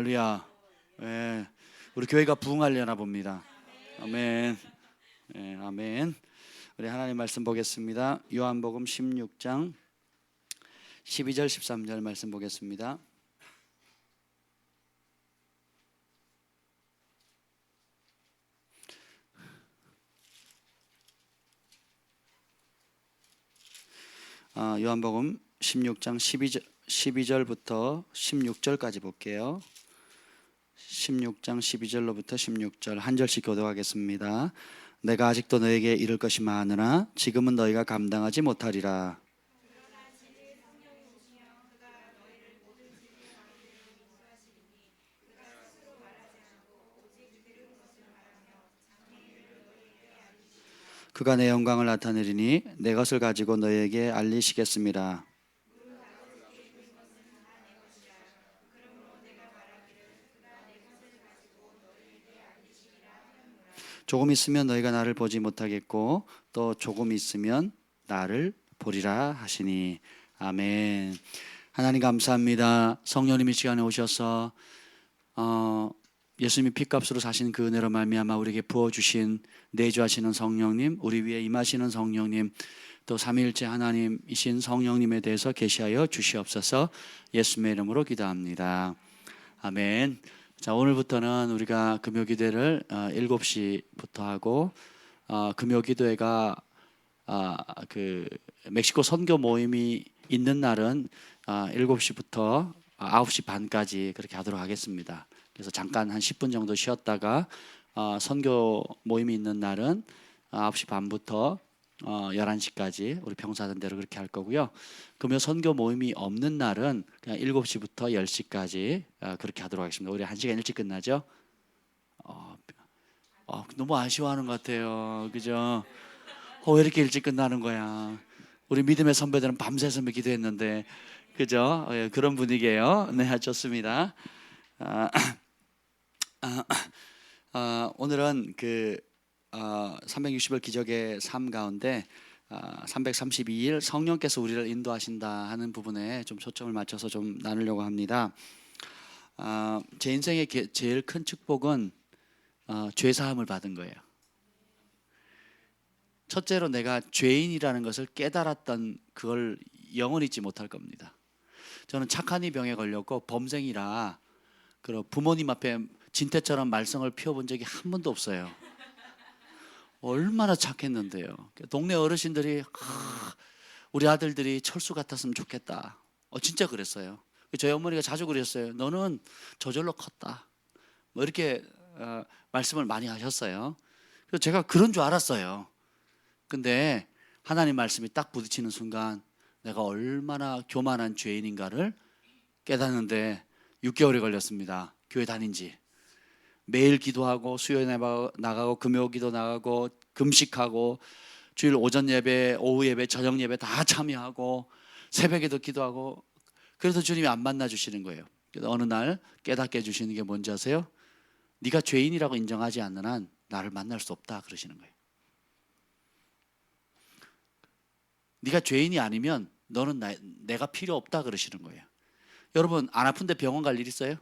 할렐루야. 예, 우리 교회가 부흥하려나 봅니다. 아멘. 예, 아멘. 우리 하나님 말씀 보겠습니다. 요한복음 16장 12절 13절 말씀 보겠습니다. 요한복음 16장 12절부터 16절까지 볼게요. 16장 12절로부터 16절 한 절씩 교독하겠습니다. 내가 아직도 너에게 이를 것이 많으나 지금은 너희가 감당하지 못하리라. 그가 내 영광을 나타내리니 내 것을 가지고 너희에게 알리시겠습니다. 조금 있으면 너희가 나를 보지 못하겠고 또 조금 있으면 나를 보리라 하시니. 아멘. 하나님 감사합니다. 성령님이 시간에 오셔서 예수님이 피값으로 사신 그 은혜로 말미암아 우리에게 부어주신 내주하시는 성령님, 우리 위에 임하시는 성령님, 또 삼위일체 하나님이신 성령님에 대해서 계시하여 주시옵소서. 예수님의 이름으로 기도합니다. 아멘. 자, 오늘부터는 우리가 금요기도회를 7시부터 하고 금요기도회가 그 멕시코 선교 모임이 있는 날은 7시부터 9시 반까지 그렇게 하도록 하겠습니다. 그래서 잠깐 한 10분 정도 쉬었다가 선교 모임이 있는 날은 9시 반부터 11시까지 우리 평소하던 대로 그렇게 할 거고요. 금요 선교 모임이 없는 날은 그냥 7시부터 10시까지 그렇게 하도록 하겠습니다. 우리 1시간 일찍 끝나죠? 너무 아쉬워하는 것 같아요. 그죠? 왜 이렇게 일찍 끝나는 거야? 우리 믿음의 선배들은 밤새서 기도했는데, 그죠? 그런 분위기예요. 네, 좋습니다. 오늘은 그 360일 기적의 삶 가운데 332일 성령께서 우리를 인도하신다 하는 부분에 좀 초점을 맞춰서 좀 나누려고 합니다. 제 인생의 제일 큰 축복은 죄 사함을 받은 거예요. 첫째로 내가 죄인이라는 것을 깨달았던 그걸 영원히 잊지 못할 겁니다. 저는 착한 이 병에 걸렸고 범생이라 부모님 앞에 진태처럼 말썽을 피워본 적이 한 번도 없어요. 얼마나 착했는데요. 동네 어르신들이 우리 아들들이 철수 같았으면 좋겠다. 진짜 그랬어요. 저희 어머니가 자주 그랬어요. 너는 저절로 컸다. 뭐 이렇게 말씀을 많이 하셨어요. 그래서 제가 그런 줄 알았어요. 근데 하나님 말씀이 딱 부딪히는 순간 내가 얼마나 교만한 죄인인가를 깨닫는데 6개월이 걸렸습니다. 교회 다닌 지. 매일 기도하고 수요일에 나가고 금요기도 나가고 금식하고 주일 오전 예배, 오후 예배, 저녁 예배 다 참여하고 새벽에도 기도하고 그래도 주님이 안 만나 주시는 거예요. 그래서 어느 날 깨닫게 해주시는 게 뭔지 아세요? 네가 죄인이라고 인정하지 않는 한 나를 만날 수 없다 그러시는 거예요. 네가 죄인이 아니면 너는 내가 필요 없다 그러시는 거예요. 여러분 안 아픈데 병원 갈 일 있어요?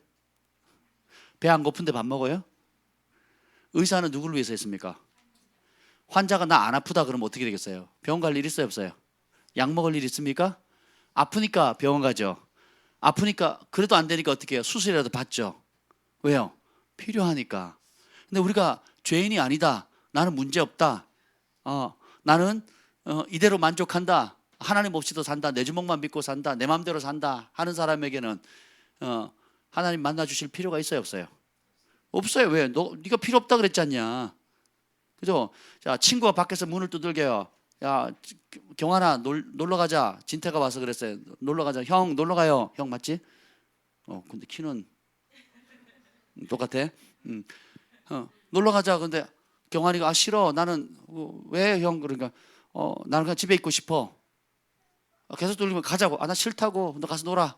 배 안 고픈데 밥 먹어요? 의사는 누구를 위해서 했습니까? 환자가 나 안 아프다 그러면 어떻게 되겠어요? 병원 갈 일 있어요 없어요? 약 먹을 일 있습니까? 아프니까 병원 가죠. 아프니까 그래도 안 되니까 어떻게 해요? 수술이라도 받죠. 왜요? 필요하니까. 근데 우리가 죄인이 아니다, 나는 문제 없다, 나는 이대로 만족한다, 하나님 없이도 산다, 내 주먹만 믿고 산다, 내 마음대로 산다 하는 사람에게는 하나님 만나 주실 필요가 있어요 없어요? 없어요. 왜? 네가 필요 없다 그랬지 않냐? 그죠? 자, 친구가 밖에서 문을 두들겨요. 야, 경환아 놀러 가자. 진태가 와서 그랬어요. 놀러 가자. 형 놀러 가요. 형 맞지? 근데 키는 똑같아. 놀러 가자. 근데 경환이가 싫어. 나는 왜 형? 그러니까 나는 그냥 집에 있고 싶어. 계속 두들기면 가자고. 나 싫다고. 너 가서 놀아.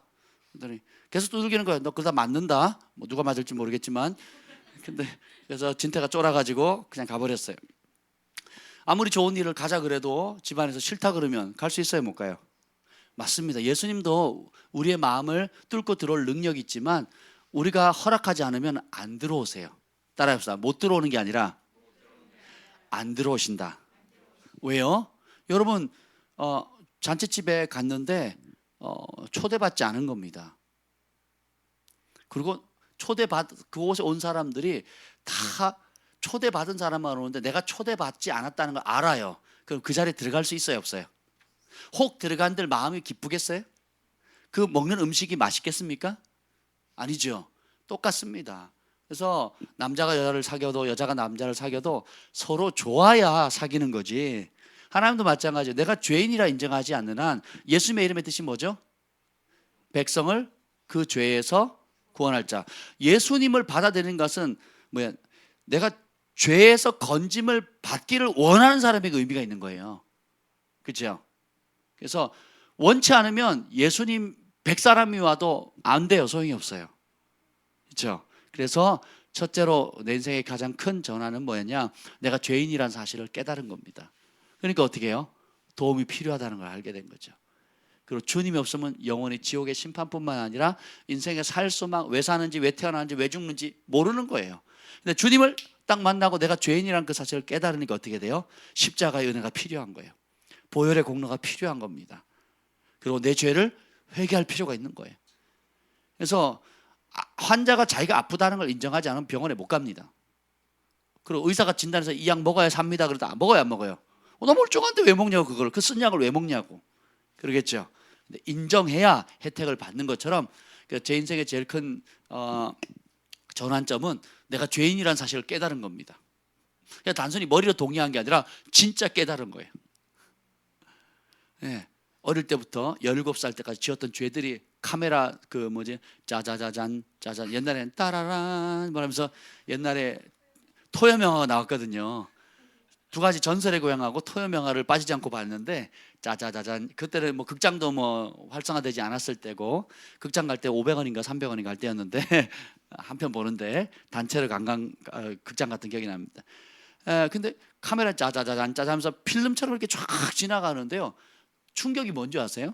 그랬더니 계속 두들기는 거야. 너 그러다 맞는다. 뭐 누가 맞을지 모르겠지만. 근데 그래서 진태가 쫄아가지고 그냥 가버렸어요. 아무리 좋은 일을 가자 그래도 집안에서 싫다 그러면 갈 수 있어요 못 가요? 맞습니다. 예수님도 우리의 마음을 뚫고 들어올 능력이 있지만 우리가 허락하지 않으면 안 들어오세요. 따라해봅시다. 못 들어오는 게 아니라 안 들어오신다. 왜요? 여러분 잔치집에 갔는데 초대받지 않은 겁니다. 그리고 그곳에 온 사람들이 다 초대받은 사람만 오는데 내가 초대받지 않았다는 걸 알아요. 그럼 그 자리에 들어갈 수 있어요, 없어요? 혹 들어간들 마음이 기쁘겠어요? 그 먹는 음식이 맛있겠습니까? 아니죠. 똑같습니다. 그래서 남자가 여자를 사귀어도 여자가 남자를 사귀어도 서로 좋아야 사귀는 거지. 하나님도 마찬가지예요. 내가 죄인이라 인정하지 않는 한 예수님의 이름의 뜻이 뭐죠? 백성을 그 죄에서 구원할 자. 예수님을 받아들이는 것은 뭐야? 내가 죄에서 건짐을 받기를 원하는 사람에게 의미가 있는 거예요. 그렇죠? 그래서 원치 않으면 예수님 100사람이 와도 안 돼요. 소용이 없어요. 그렇죠? 그래서 첫째로 내 인생의 가장 큰 전환은 뭐였냐? 내가 죄인이라는 사실을 깨달은 겁니다. 그러니까 어떻게 해요? 도움이 필요하다는 걸 알게 된 거죠. 그리고 주님이 없으면 영원히 지옥의 심판뿐만 아니라 인생의 살 소망, 왜 사는지, 왜 태어나는지, 왜 죽는지 모르는 거예요. 근데 주님을 딱 만나고 내가 죄인이라는 그 사실을 깨달으니까 어떻게 돼요? 십자가의 은혜가 필요한 거예요. 보혈의 공로가 필요한 겁니다. 그리고 내 죄를 회개할 필요가 있는 거예요. 그래서 환자가 자기가 아프다는 걸 인정하지 않으면 병원에 못 갑니다. 그리고 의사가 진단해서 이 약 먹어야 삽니다. 그러다 먹어요, 안 먹어요? 너 멀쩡한데 왜 먹냐고, 그걸. 그 쓴 약을 왜 먹냐고. 그러겠죠. 근데 인정해야 혜택을 받는 것처럼 제 인생의 제일 큰 전환점은 내가 죄인이라는 사실을 깨달은 겁니다. 그냥 단순히 머리로 동의한 게 아니라 진짜 깨달은 거예요. 네. 어릴 때부터 17살 때까지 지었던 죄들이 카메라 짜자자잔 짜잔, 옛날에는 따라란 뭐라면서 옛날에 토요명화가 나왔거든요. 두 가지, 전설의 고향하고 토요명화를 빠지지 않고 봤는데 짜자자잔, 그때는 뭐 극장도 뭐 활성화되지 않았을 때고 극장 갈 때 500원인가 300원인가 할 때였는데 한 편 보는데 단체로 극장 갔던 기억이 납니다. 근데 카메라 짜자자잔 짜자면서 필름처럼 이렇게 쫙 지나가는데요. 충격이 뭔지 아세요?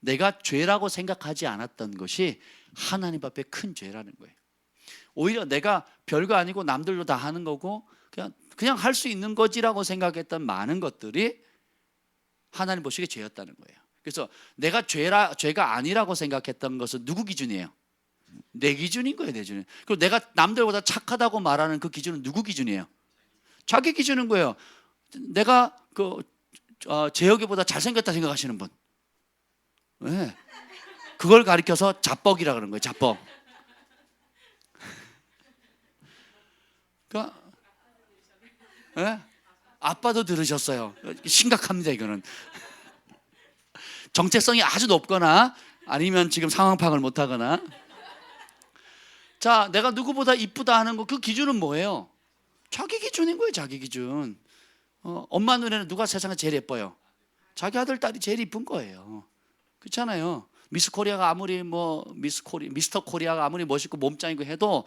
내가 죄라고 생각하지 않았던 것이 하나님 앞에 큰 죄라는 거예요. 오히려 내가 별거 아니고 남들도 다 하는 거고 그냥 할 수 있는 거지라고 생각했던 많은 것들이 하나님 보시기에 죄였다는 거예요. 그래서 내가 죄가 아니라고 생각했던 것은 누구 기준이에요? 내 기준인 거예요, 내 기준. 그리고 내가 남들보다 착하다고 말하는 그 기준은 누구 기준이에요? 자기 기준인 거예요. 내가 재혁이보다 잘생겼다 생각하시는 분, 네. 그걸 가리켜서 자뻑이라 그러는 거예요. 자뻑. 그러니까 네? 아빠도 들으셨어요. 심각합니다, 이거는. 정체성이 아주 높거나 아니면 지금 상황 파악을 못하거나. 자, 내가 누구보다 이쁘다 하는 거, 그 기준은 뭐예요? 자기 기준인 거예요, 자기 기준. 엄마 눈에는 누가 세상에 제일 예뻐요? 자기 아들, 딸이 제일 이쁜 거예요. 그렇잖아요. 미스터 코리아가 아무리 멋있고 몸짱이고 해도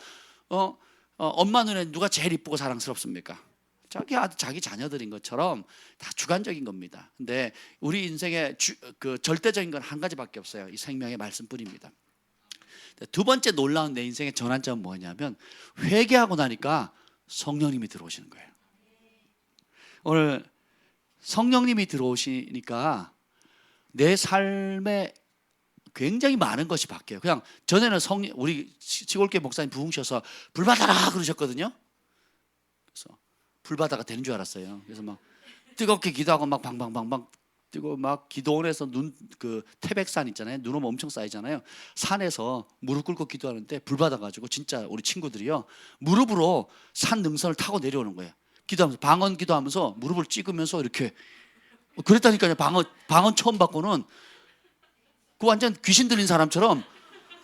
엄마 눈에 누가 제일 이쁘고 사랑스럽습니까? 자기 아들, 자기 자녀들인 것처럼 다 주관적인 겁니다. 근데 우리 인생의 절대적인 건 한 가지밖에 없어요. 이 생명의 말씀뿐입니다. 두 번째 놀라운 내 인생의 전환점은 뭐냐면 회개하고 나니까 성령님이 들어오시는 거예요. 오늘 성령님이 들어오시니까 내 삶에 굉장히 많은 것이 바뀌어요. 그냥 전에는 우리 시골교회 목사님 부흥셔서 불 받아라 그러셨거든요. 그래서 불 받아가 되는 줄 알았어요. 그래서 막 뜨겁게 기도하고 막 방방방방 뜨고 막 기도원에서 태백산 있잖아요. 눈 오면 엄청 쌓이잖아요. 산에서 무릎 꿇고 기도하는데 불 받아가지고 진짜 우리 친구들이요 무릎으로 산 능선을 타고 내려오는 거예요. 기도하면서 방언 기도하면서 무릎을 찍으면서 이렇게 그랬다니까요. 방언 처음 받고는 그 완전 귀신 들린 사람처럼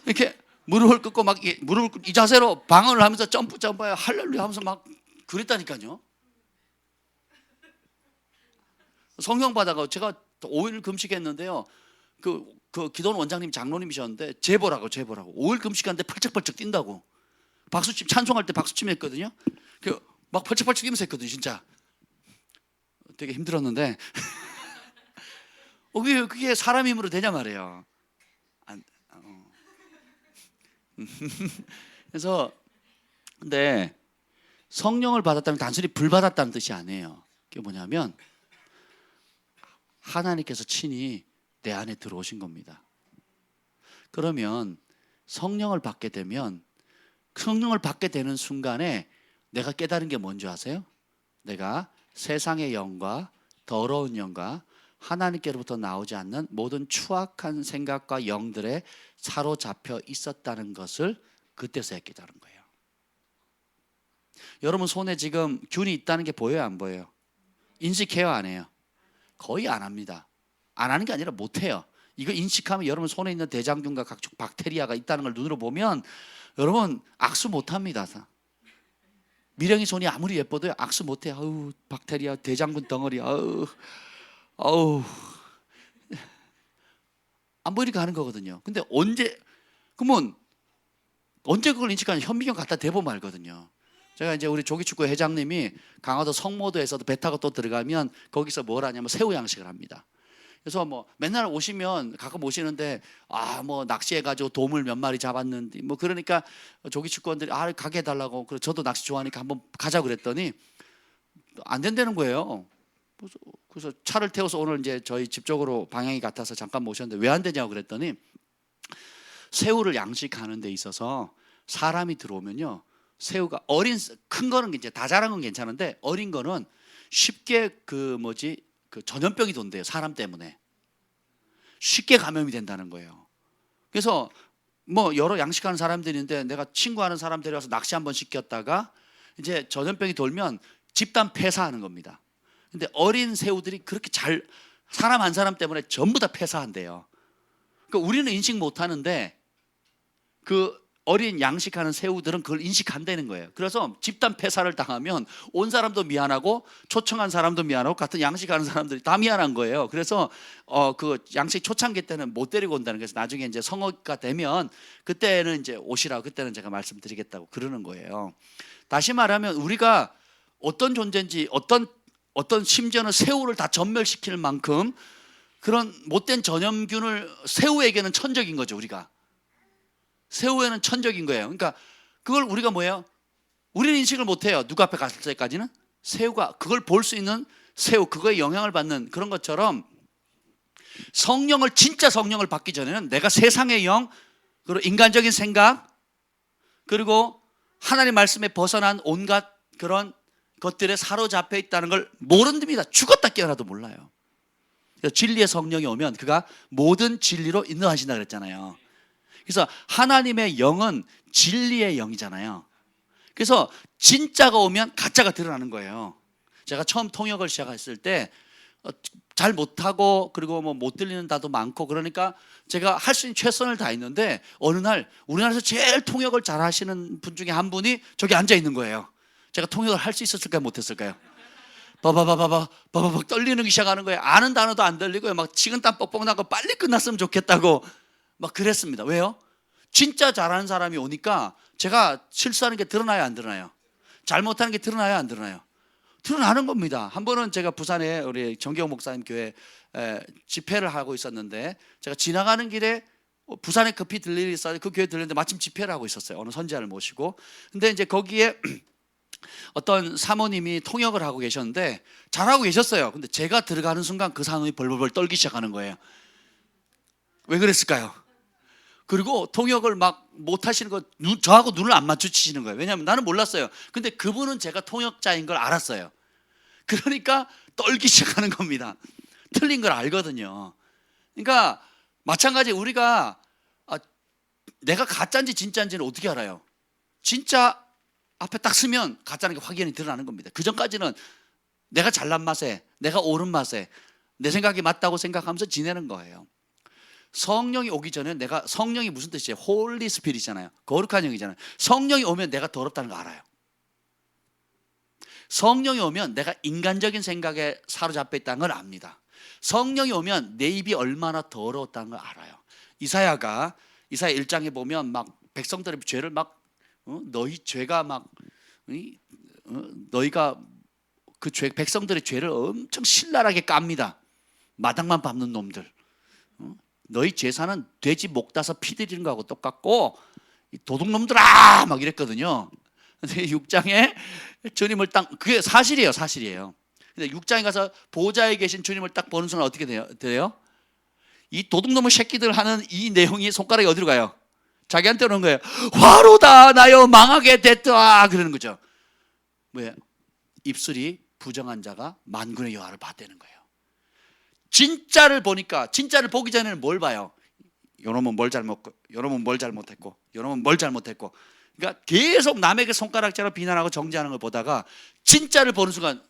이렇게 무릎을 꿇고 막 무릎을 꿇고 이 자세로 방언을 하면서 점프해요. 할렐루야 하면서 막 그랬다니까요. 성령 받아가 제가 5일 금식했는데요. 그 기도원 원장님 장로님이셨는데 제보라고 5일 금식하는데 펄쩍펄쩍 뛴다고 박수침 찬송할 때 박수침 했거든요. 막 펄쩍펄쩍 뛰면서 했거든요. 진짜 되게 힘들었는데 그게 사람 힘으로 되냐 말이에요. 그래서 근데 성령을 받았다는 게 단순히 불 받았다는 뜻이 아니에요. 그게 뭐냐면 하나님께서 친히 내 안에 들어오신 겁니다. 그러면 성령을 받게 되면 성령을 받게 되는 순간에 내가 깨달은 게 뭔지 아세요? 내가 세상의 영과 더러운 영과 하나님께로부터 나오지 않는 모든 추악한 생각과 영들에 사로잡혀 있었다는 것을 그때서야 깨달은 거예요. 여러분 손에 지금 균이 있다는 게 보여요, 안 보여요? 인식해요, 안 해요? 거의 안 합니다. 안 하는 게 아니라 못 해요. 이거 인식하면 여러분 손에 있는 대장균과 각종 박테리아가 있다는 걸 눈으로 보면 여러분 악수 못 합니다. 미령이 손이 아무리 예뻐도요 악수 못 해요. 아우 박테리아 대장균 덩어리 아우 안 보이니까 하는 거거든요. 근데 그러면 언제 그걸 인식하냐? 현미경 갖다 대보면 알거든요. 제가 이제 우리 조기축구 회장님이 강화도 성모도에서도 배 타고 또 들어가면 거기서 뭘 하냐면 새우 양식을 합니다. 그래서 뭐 맨날 오시면 가끔 오시는데 뭐 낚시해가지고 도물 몇 마리 잡았는데 뭐 그러니까 조기축구원들이 가게 해달라고. 그래서 저도 낚시 좋아하니까 한번 가자고 그랬더니 안 된다는 거예요. 그래서 차를 태워서 오늘 이제 저희 집 쪽으로 방향이 같아서 잠깐 모셨는데 왜 안 되냐고 그랬더니 새우를 양식하는 데 있어서 사람이 들어오면요 새우가 큰 거는 이제 다 자란 건 괜찮은데 어린 거는 쉽게 그 전염병이 돈대요. 사람 때문에 쉽게 감염이 된다는 거예요. 그래서 뭐 여러 양식하는 사람들이 있는데 내가 친구하는 사람 데려와서 낚시 한번 시켰다가 이제 전염병이 돌면 집단 폐사하는 겁니다. 근데 어린 새우들이 그렇게 사람 한 사람 때문에 전부 다 폐사한대요. 그러니까 우리는 인식 못 하는데 그 어린 양식하는 새우들은 그걸 인식한다는 거예요. 그래서 집단 폐사를 당하면 온 사람도 미안하고 초청한 사람도 미안하고 같은 양식하는 사람들이 다 미안한 거예요. 그래서 그 양식 초창기 때는 못 데리고 온다는 거예요. 나중에 이제 성어가 되면 그때는 이제 오시라고 그때는 제가 말씀드리겠다고 그러는 거예요. 다시 말하면 우리가 어떤 존재인지 어떤 심지어는 새우를 다 전멸시킬 만큼 그런 못된 전염균을 새우에게는 천적인 거죠. 우리가 새우에는 천적인 거예요. 그러니까 그걸 우리가 뭐예요? 우리는 인식을 못해요. 누구 앞에 갔을 때까지는 새우가 그걸 볼 수 있는 새우 그거에 영향을 받는 그런 것처럼 진짜 성령을 받기 전에는 내가 세상의 영 그리고 인간적인 생각 그리고 하나님의 말씀에 벗어난 온갖 그런 것들에 사로잡혀 있다는 걸 모릅니다. 죽었다 깨어나도 몰라요. 진리의 성령이 오면 그가 모든 진리로 인도하신다 그랬잖아요. 그래서 하나님의 영은 진리의 영이잖아요. 그래서 진짜가 오면 가짜가 드러나는 거예요. 제가 처음 통역을 시작했을 때 잘 못하고 그리고 뭐 못 들리는 다도 많고 그러니까 제가 할 수 있는 최선을 다했는데 어느 날 우리나라에서 제일 통역을 잘 하시는 분 중에 한 분이 저기 앉아 있는 거예요. 제가 통역을 할 수 있었을까요? 못했을까요? 바바바박 떨리는 게 시작하는 거예요. 아는 단어도 안 들리고요. 막 식은땀 뻑뻑 나고 빨리 끝났으면 좋겠다고 막 그랬습니다. 왜요? 진짜 잘하는 사람이 오니까 제가 실수하는 게 드러나요, 안 드러나요? 잘못하는 게 드러나요, 안 드러나요? 드러나는 겁니다. 한 번은 제가 부산에 우리 정경 목사님 교회 집회를 하고 있었는데 제가 지나가는 길에 부산에 급히 들릴 일이 있어서 그 교회 들렸는데 마침 집회를 하고 있었어요. 어느 선지자를 모시고. 근데 이제 거기에 어떤 사모님이 통역을 하고 계셨는데 잘하고 계셨어요. 근데 제가 들어가는 순간 그 사모님이 벌벌벌 떨기 시작하는 거예요. 왜 그랬을까요? 그리고 통역을 막 못하시는 거 저하고 눈을 안 마주치시는 거예요. 왜냐하면 나는 몰랐어요. 근데 그분은 제가 통역자인 걸 알았어요. 그러니까 떨기 시작하는 겁니다. 틀린 걸 알거든요. 그러니까 마찬가지 우리가 내가 가짜인지 진짜인지는 어떻게 알아요? 진짜 앞에 딱 쓰면 가짜는 게 확연히 드러나는 겁니다. 그 전까지는 내가 잘난 맛에 내가 옳은 맛에 내 생각이 맞다고 생각하면서 지내는 거예요. 성령이 오기 전에 성령이 무슨 뜻이에요? 홀리 스피릿이잖아요. 거룩한 영이잖아요. 성령이 오면 내가 더럽다는 거 알아요. 성령이 오면 내가 인간적인 생각에 사로잡혀 있다는 걸 압니다. 성령이 오면 내 입이 얼마나 더러웠다는 걸 알아요. 이사야 1장에 보면 막 백성들의 죄를 막 너희 죄가 막 너희가 그 백성들의 죄를 엄청 신랄하게 깝니다. 마당만 밟는 놈들. 너희 제사는 돼지 목 따서 피 들이는 거하고 똑같고 도둑놈들아 막 이랬거든요. 근데 6장에 주님을 딱, 그게 사실이에요, 사실이에요. 근데 6장에 가서 보좌에 계신 주님을 딱 보는 순간 어떻게 돼요? 이 도둑놈의 새끼들 하는 이 내용이 손가락이 어디로 가요? 자기한테 오는 거예요. 화로다 나여 망하게 됐다 그러는 거죠. 왜? 입술이 부정한 자가 만군의 여호와를 받대는 거예요. 진짜를 보니까, 진짜를 보기 전에는 뭘 봐요? 요놈은 뭘 잘못했고, 요놈은 뭘 잘못했고, 요놈은 뭘 잘못했고. 그러니까 계속 남에게 손가락질하고 비난하고 정죄하는 걸 보다가 진짜를 보는 순간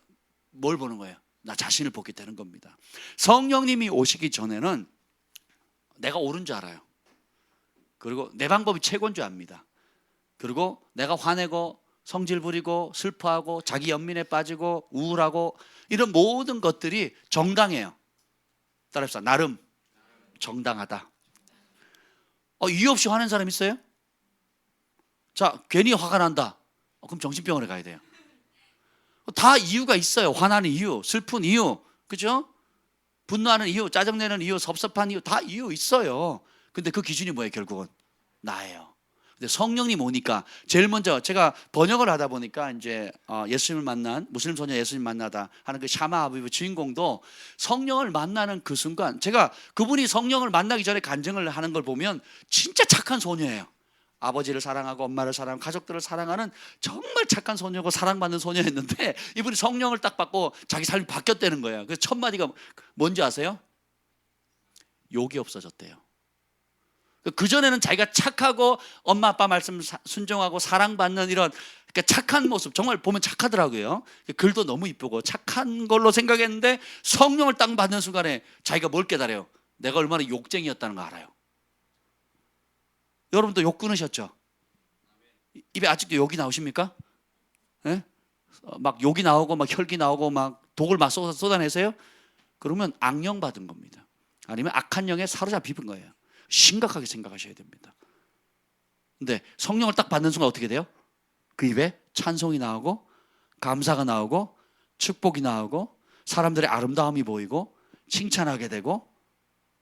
뭘 보는 거예요? 나 자신을 보게 되는 겁니다. 성령님이 오시기 전에는 내가 옳은 줄 알아요. 그리고 내 방법이 최고인 줄 압니다. 그리고 내가 화내고 성질 부리고 슬퍼하고 자기 연민에 빠지고 우울하고 이런 모든 것들이 정당해요. 따라합시다. 나름 정당하다. 이유 없이 화낸 사람 있어요? 자, 괜히 화가 난다. 그럼 정신병원에 가야 돼요. 다 이유가 있어요. 화나는 이유, 슬픈 이유, 그죠? 분노하는 이유, 짜증내는 이유, 섭섭한 이유, 다 이유 있어요. 근데 그 기준이 뭐예요? 결국은 나예요. 근데 성령님 오니까 제일 먼저 제가 번역을 하다 보니까 이제 예수님을 만난 무슬림 소녀 예수님 만나다 하는 그 샤마 아비브 주인공도 성령을 만나는 그 순간, 제가 그분이 성령을 만나기 전에 간증을 하는 걸 보면 진짜 착한 소녀예요. 아버지를 사랑하고 엄마를 사랑하고 가족들을 사랑하는 정말 착한 소녀고 사랑받는 소녀였는데 이분이 성령을 딱 받고 자기 삶이 바뀌었다는 거예요. 그래서 첫 마디가 뭔지 아세요? 욕이 없어졌대요. 그전에는 자기가 착하고 엄마 아빠 말씀 순종하고 사랑받는 이런 그러니까 착한 모습, 정말 보면 착하더라고요. 글도 너무 이쁘고 착한 걸로 생각했는데 성령을 딱 받는 순간에 자기가 뭘 깨달아요? 내가 얼마나 욕쟁이였다는 거 알아요. 여러분도 욕 끊으셨죠? 입에 아직도 욕이 나오십니까? 네? 막 욕이 나오고 막 혈기 나오고 막 독을 막 쏟아내세요? 그러면 악령 받은 겁니다. 아니면 악한 영에 사로잡힌 거예요. 심각하게 생각하셔야 됩니다. 근데 성령을 딱 받는 순간 어떻게 돼요? 그 입에 찬송이 나오고 감사가 나오고 축복이 나오고 사람들의 아름다움이 보이고 칭찬하게 되고,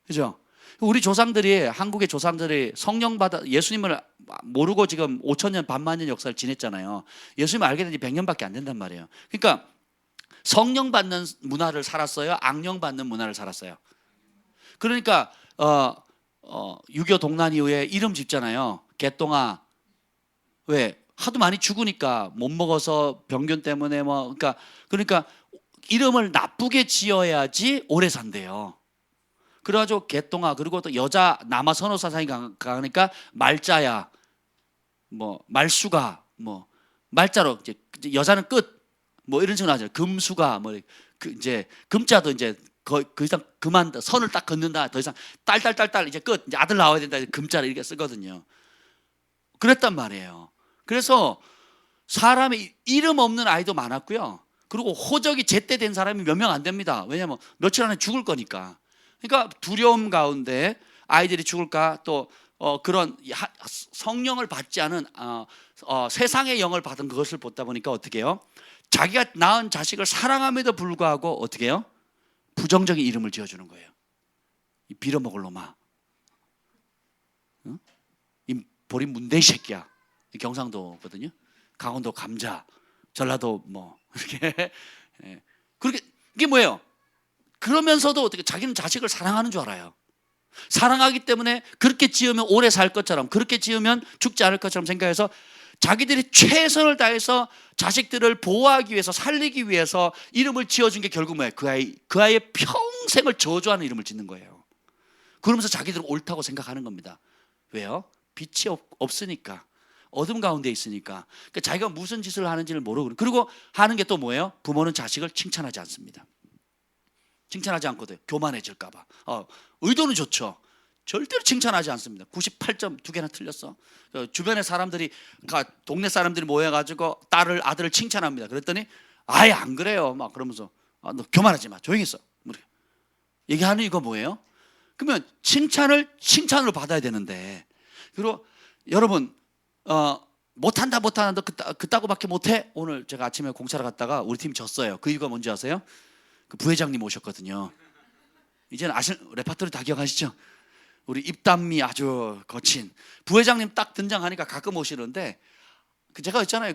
그죠? 우리 조상들이, 한국의 조상들이 성령 받아 예수님을 모르고 지금 5,000년 반만년 역사를 지냈잖아요. 예수님을 알게 된 지 100년밖에 안 된단 말이에요. 그러니까 성령 받는 문화를 살았어요? 악령 받는 문화를 살았어요? 그러니까 6.25 동란 이후에 이름 짓잖아요. 개똥아. 왜? 하도 많이 죽으니까 못 먹어서 병균 때문에 뭐 그러니까 이름을 나쁘게 지어야지 오래 산대요. 그래가지고 개똥아, 그리고 또 여자 남아 선호 사상이 가니까 말자야, 뭐 말수가, 뭐 말자로 이제 여자는 끝, 뭐 이런 식으로 하죠. 금수가, 뭐 이제 금자도 이제 그 이상 그만 선을 딱 긋는다. 더 이상 딸 이제 끝, 이제 아들 나와야 된다. 금자를 이렇게 쓰거든요. 그랬단 말이에요. 그래서 사람이 이름 없는 아이도 많았고요. 그리고 호적이 제때 된 사람이 몇 명 안 됩니다. 왜냐하면 며칠 안에 죽을 거니까. 그러니까 두려움 가운데 아이들이 죽을까, 또 그런 성령을 받지 않은 세상의 영을 받은 그것을 보다 보니까 어떻게 해요? 자기가 낳은 자식을 사랑함에도 불구하고 어떻게 해요? 부정적인 이름을 지어주는 거예요. 이 빌어먹을 놈아, 응? 이 보린 문대이 새끼야. 경상도거든요. 강원도 감자, 전라도 뭐 이렇게. 그렇게 이게 뭐예요? 그러면서도 어떻게 자기는 자식을 사랑하는 줄 알아요. 사랑하기 때문에 그렇게 지으면 오래 살 것처럼, 그렇게 지으면 죽지 않을 것처럼 생각해서 자기들이 최선을 다해서 자식들을 보호하기 위해서, 살리기 위해서 이름을 지어준 게 결국 뭐예요? 그 아이의 평생을 저주하는 이름을 짓는 거예요. 그러면서 자기들은 옳다고 생각하는 겁니다. 왜요? 빛이 없으니까, 어둠 가운데 있으니까. 그러니까 자기가 무슨 짓을 하는지를 모르고, 그리고 하는 게 또 뭐예요? 부모는 자식을 칭찬하지 않습니다. 칭찬하지 않거든. 교만해질까 봐. 의도는 좋죠. 절대로 칭찬하지 않습니다. 98점 2개나 틀렸어. 주변의 사람들이, 동네 사람들이 모여가지고 아들을 칭찬합니다. 그랬더니 아예 안 그래요. 막 그러면서 너 교만하지 마. 조용히 있어. 얘기하는 이거 뭐예요? 그러면 칭찬으로 받아야 되는데, 그리고 여러분 못한다 그따구밖에 못해. 오늘 제가 아침에 공차를 갔다가 우리 팀 졌어요. 그 이유가 뭔지 아세요? 그 부회장님 오셨거든요. 이제는 레파토리 다 기억하시죠? 우리 입담이 아주 거친 부회장님 딱 등장하니까 가끔 오시는데 제가 있잖아요.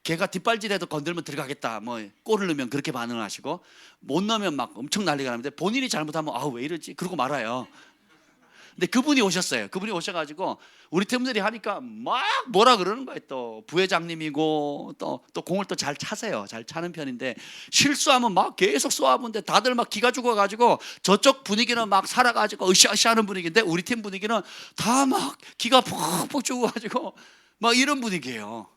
걔가 뒷발질해도 건들면 들어가겠다. 뭐 골을 넣으면 그렇게 반응을 하시고 못 넣으면 막 엄청 난리가 나는데 본인이 잘못하면 왜 이러지? 그러고 말아요. 근데 그분이 오셨어요. 그분이 오셔가지고 우리 팀들이 하니까 막 뭐라 그러는 거예요. 또 부회장님이고 또 공을 또 잘 차세요. 잘 차는 편인데 실수하면 막 계속 쏘아보는데 다들 막 기가 죽어가지고 저쪽 분위기는 막 살아가지고 으쌰으쌰하는 분위기인데 우리 팀 분위기는 다 막 기가 푹푹 죽어가지고 막 이런 분위기예요.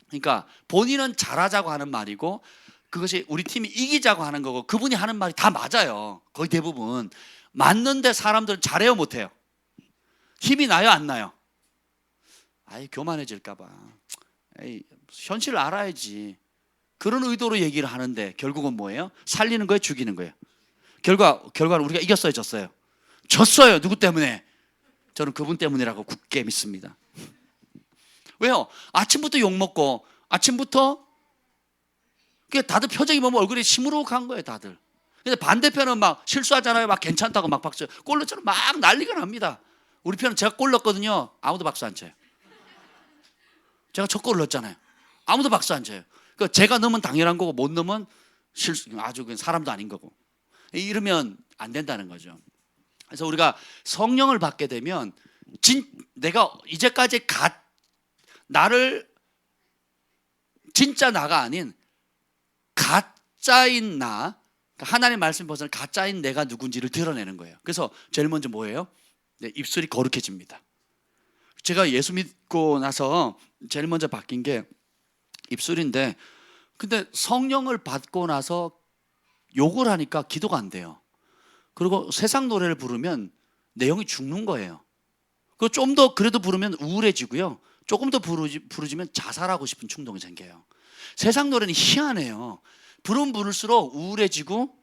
그러니까 본인은 잘하자고 하는 말이고 그것이 우리 팀이 이기자고 하는 거고 그분이 하는 말이 다 맞아요. 거의 대부분 맞는데 사람들은 잘해요 못해요? 힘이 나요 안 나요? 교만해질까 봐. 현실을 알아야지. 그런 의도로 얘기를 하는데 결국은 뭐예요? 살리는 거예요 죽이는 거예요? 결과는 우리가 이겼어요 졌어요? 졌어요. 누구 때문에? 저는 그분 때문이라고 굳게 믿습니다. 왜요? 아침부터 욕먹고 아침부터 다들 표정이 보면 얼굴이 시무룩한 거예요 다들. 근데 반대편은 막 실수하잖아요. 막 괜찮다고 막 박수. 골 넣처럼 막 난리가 납니다. 우리 편은 제가 골 넣었거든요. 아무도 박수 안 쳐요. 제가 첫 골을 넣었잖아요. 아무도 박수 안 쳐요. 그러니까 제가 넣으면 당연한 거고 못 넣으면 아주 그냥 사람도 아닌 거고. 이러면 안 된다는 거죠. 그래서 우리가 성령을 받게 되면 내가 이제까지 나를 진짜 나가 아닌 가짜인 나, 하나님 말씀 벗어난 가짜인 내가 누군지를 드러내는 거예요. 그래서 제일 먼저 뭐예요? 입술이 거룩해집니다. 제가 예수 믿고 나서 제일 먼저 바뀐 게 입술인데 근데 성령을 받고 나서 욕을 하니까 기도가 안 돼요. 그리고 세상 노래를 부르면 내용이 죽는 거예요. 그리고 좀 더 그래도 부르면 우울해지고요. 조금 더 부르지면 자살하고 싶은 충동이 생겨요. 세상 노래는 희한해요. 부를수록 우울해지고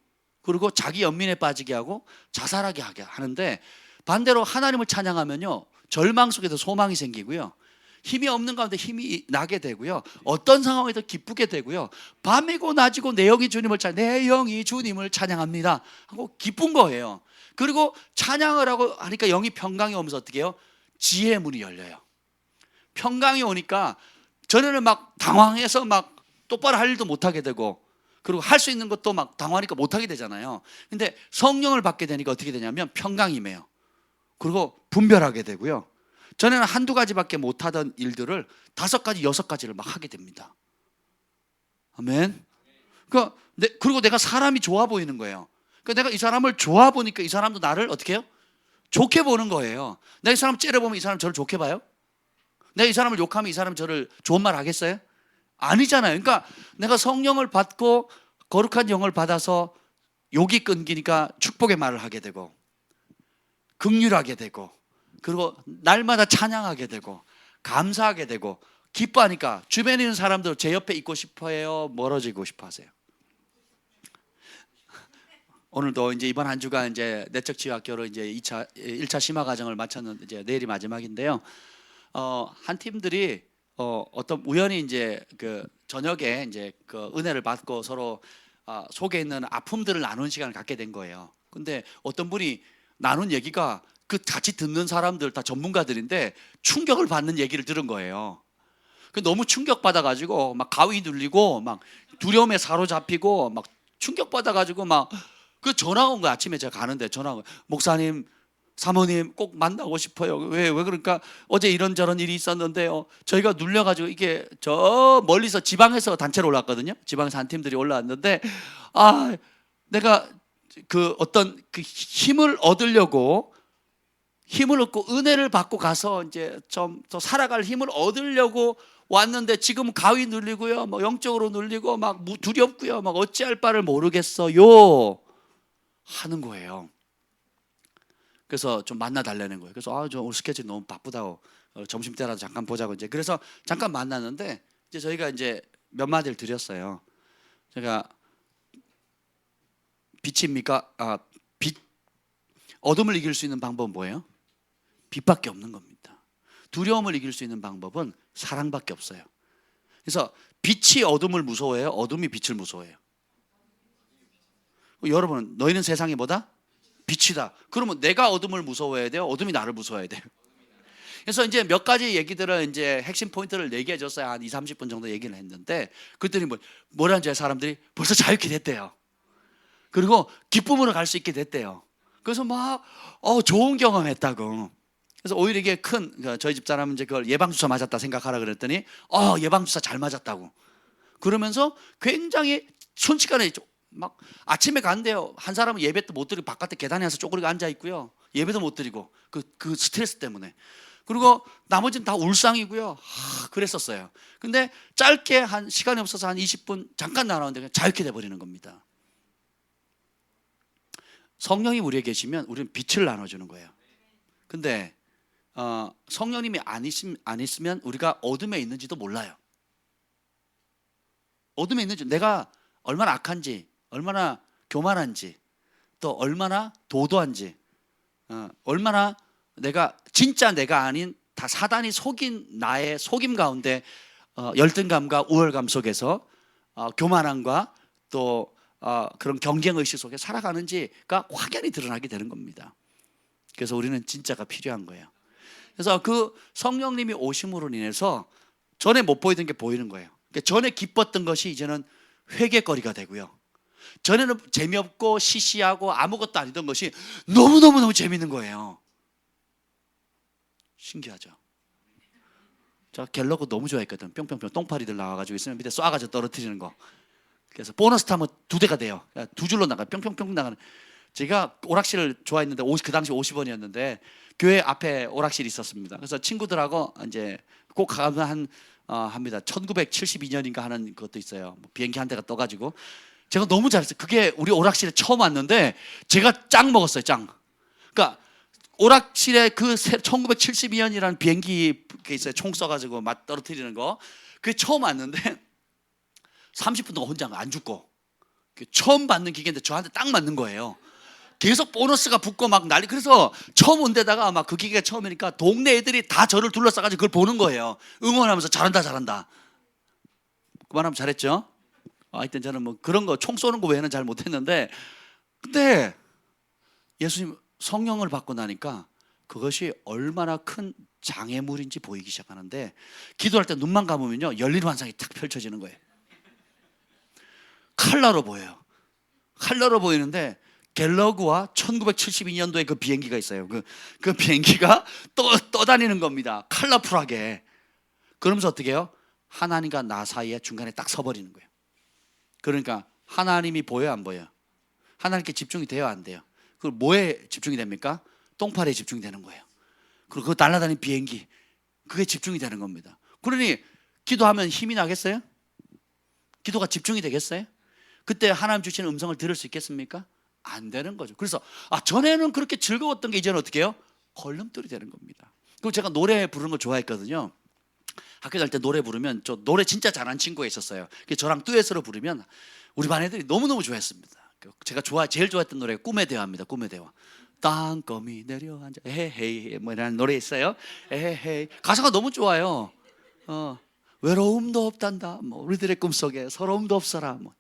그리고 자기 연민에 빠지게 하고 자살하게 하는데 반대로 하나님을 찬양하면요 절망 속에도 소망이 생기고요 힘이 없는 가운데 힘이 나게 되고요 어떤 상황에도 기쁘게 되고요 밤이고 낮이고 내 영이 주님을 찬양합니다 하고 기쁜 거예요. 그리고 찬양을 하고 하니까 영이 평강이 오면서 어떻게 해요? 지혜의 문이 열려요. 평강이 오니까 전에는 막 당황해서 막 똑바로 할 일도 못하게 되고 그리고 할 수 있는 것도 막 당황하니까 못하게 되잖아요. 근데 성령을 받게 되니까 어떻게 되냐면 평강이 임해요. 그리고 분별하게 되고요 전에는 한두 가지밖에 못하던 일들을 5가지 6가지를 막 하게 됩니다. 아멘. 그리고 내가 사람이 좋아 보이는 거예요. 내가 이 사람을 좋아 보니까 이 사람도 나를 어떻게 해요? 좋게 보는 거예요. 내가 이 사람 째려보면 이 사람 저를 좋게 봐요? 내가 이 사람을 욕하면 이 사람 저를 좋은 말 하겠어요? 아니잖아요. 그러니까 내가 성령을 받고 거룩한 영을 받아서 욕이 끊기니까 축복의 말을 하게 되고 긍휼하게 되고 그리고 날마다 찬양하게 되고 감사하게 되고 기뻐하니까 주변에 있는 사람들 제 옆에 있고 싶어해요? 멀어지고 싶어 하세요? 오늘도 이제 이번 한 주간 이제 내적 치유 학교로 이제 1차 심화 과정을 마쳤는데 이제 내일이 마지막인데요. 한 팀들이 어떤 우연히 이제 그 저녁에 이제 그 은혜를 받고 서로 속에 있는 아픔들을 나누는 시간을 갖게 된 거예요. 근데 어떤 분이 나눈 얘기가 그 같이 듣는 사람들 다 전문가들인데 충격을 받는 얘기를 들은 거예요. 너무 충격받아가지고 막 가위 눌리고 막 두려움에 사로잡히고 막 충격받아가지고 막 그 전화가 온 거예요. 아침에 제가 가는데 전화가 온 거예요. 목사님, 사모님 꼭 만나고 싶어요. 왜 그러니까 어제 이런저런 일이 있었는데요. 저희가 눌려가지고 이게 저 멀리서 지방에서 단체로 올라왔거든요. 지방에서 한 팀들이 올라왔는데 내가 그 어떤 그 힘을 얻고 은혜를 받고 가서 이제 좀 더 살아갈 힘을 얻으려고 왔는데 지금 가위 눌리고요, 뭐 영적으로 눌리고 막 두렵고요, 막 어찌할 바를 모르겠어요 하는 거예요. 그래서 좀 만나 달라는 거예요. 그래서 저 오늘 스케줄 너무 바쁘다고 점심 때라도 잠깐 보자고 이제 그래서 잠깐 만났는데 이제 저희가 이제 몇 마디를 드렸어요. 제가 빛입니까? 어둠을 이길 수 있는 방법은 뭐예요? 빛밖에 없는 겁니다. 두려움을 이길 수 있는 방법은 사랑밖에 없어요. 그래서 빛이 어둠을 무서워해요? 어둠이 빛을 무서워해요? 여러분, 너희는 세상에 뭐다? 빛이다. 그러면 내가 어둠을 무서워해야 돼요? 어둠이 나를 무서워해야 돼요? 그래서 이제 몇 가지 얘기들을 이제 핵심 포인트를 얘기해 줬어요. 한 2, 30분 정도 얘기를 했는데 그랬더니 뭐라는 줄 사람들이 벌써 자유케 됐대요. 그리고 기쁨으로 갈 수 있게 됐대요. 그래서 막 좋은 경험했다고. 그래서 오히려 이게 큰 저희 집사람은 이제 그걸 예방주사 맞았다 생각하라 그랬더니 예방주사 잘 맞았다고. 그러면서 굉장히 순식간에 막 아침에 간대요. 한 사람은 예배도 못 드리고 바깥에 계단에 와서 쪼그리고 앉아 있고요. 예배도 못 드리고 그 스트레스 때문에. 그리고 나머지는 다 울상이고요. 그랬었어요. 근데 짧게 한 시간이 없어서 한 20분 잠깐 나왔는데 그냥 자유케 돼버리는 겁니다. 성령이 우리에 계시면 우리는 빛을 나눠주는 거예요. 근데 성령님이 안 있으면 우리가 어둠에 있는지도 몰라요. 어둠에 있는지, 내가 얼마나 악한지, 얼마나 교만한지, 또 얼마나 도도한지, 얼마나 진짜 내가 아닌 다 사단이 속인 나의 속임 가운데 열등감과 우월감 속에서 교만함과 또 그런 경쟁의식 속에 살아가는지가 확연히 드러나게 되는 겁니다. 그래서 우리는 진짜가 필요한 거예요. 그래서 그 성령님이 오심으로 인해서 전에 못 보이던 게 보이는 거예요. 그러니까 전에 기뻤던 것이 이제는 회개거리가 되고요. 전에는 재미없고 시시하고 아무것도 아니던 것이 너무너무 재밌는 거예요. 신기하죠. 저 갤러그 너무 좋아했거든. 뿅뿅뿅 똥파리들 나와가지고 있으면 밑에 쏴가지고 떨어뜨리는 거. 그래서 보너스 타면 2대가 돼요. 2줄로 나가요. 뿅뿅뿅 나가는. 제가 오락실을 좋아했는데 그 당시 50원이었는데 교회 앞에 오락실이 있었습니다. 그래서 친구들하고 이제 꼭 가면 합니다. 1972년인가 하는 것도 있어요. 비행기 한 대가 떠가지고 제가 너무 잘했어요. 그게 우리 오락실에 처음 왔는데 제가 짱 먹었어요. 짱. 그러니까 오락실에 그 1972년이라는 비행기 있어요. 총 쏴가지고 막 떨어뜨리는 거. 그게 처음 왔는데 30분 동안 혼자 안 죽고 처음 받는 기계인데 저한테 딱 맞는 거예요. 계속 보너스가 붙고 막 난리. 그래서 처음 온 데다가 막 그 기계가 처음이니까 동네 애들이 다 저를 둘러싸가지고 그걸 보는 거예요. 응원하면서 잘한다. 그만하면 잘했죠. 하여튼 저는 뭐 그런 거 총 쏘는 거 외에는 잘 못했는데, 근데 예수님 성령을 받고 나니까 그것이 얼마나 큰 장애물인지 보이기 시작하는데, 기도할 때 눈만 감으면요 열린 환상이 탁 펼쳐지는 거예요. 칼라로 보여요. 칼라로 보이는데 갤러그와 1972년도에 그 비행기가 있어요. 그 비행기가 떠다니는 겁니다. 컬러풀하게. 그러면서 어떻게 해요? 하나님과 나 사이에 중간에 딱 서버리는 거예요. 그러니까 하나님이 보여요, 안 보여요? 하나님께 집중이 돼요, 안 돼요? 그리고 뭐에 집중이 됩니까? 똥파리에 집중이 되는 거예요. 그리고 그 날아다니는 비행기, 그게 집중이 되는 겁니다. 그러니 기도하면 힘이 나겠어요? 기도가 집중이 되겠어요? 그때 하나님 주시는 음성을 들을 수 있겠습니까? 안 되는 거죠. 그래서 전에는 그렇게 즐거웠던 게 이제는 어떻게 해요? 걸림돌이 되는 겁니다. 그리고 제가 노래 부르는 걸 좋아했거든요. 학교 다닐 때 노래 부르면, 저 노래 진짜 잘하는 친구가 있었어요. 저랑 듀엣으로 부르면 우리 반 애들이 너무너무 좋아했습니다. 제가 제일 좋아했던 노래가 꿈의 대화입니다. 꿈의 대화. 땅거미 내려앉아 에헤이 뭐 이런 노래 있어요. 에헤이 가사가 너무 좋아요. 외로움도 없단다. 뭐 우리들의 꿈속에 서러움도 없어라. 뭐.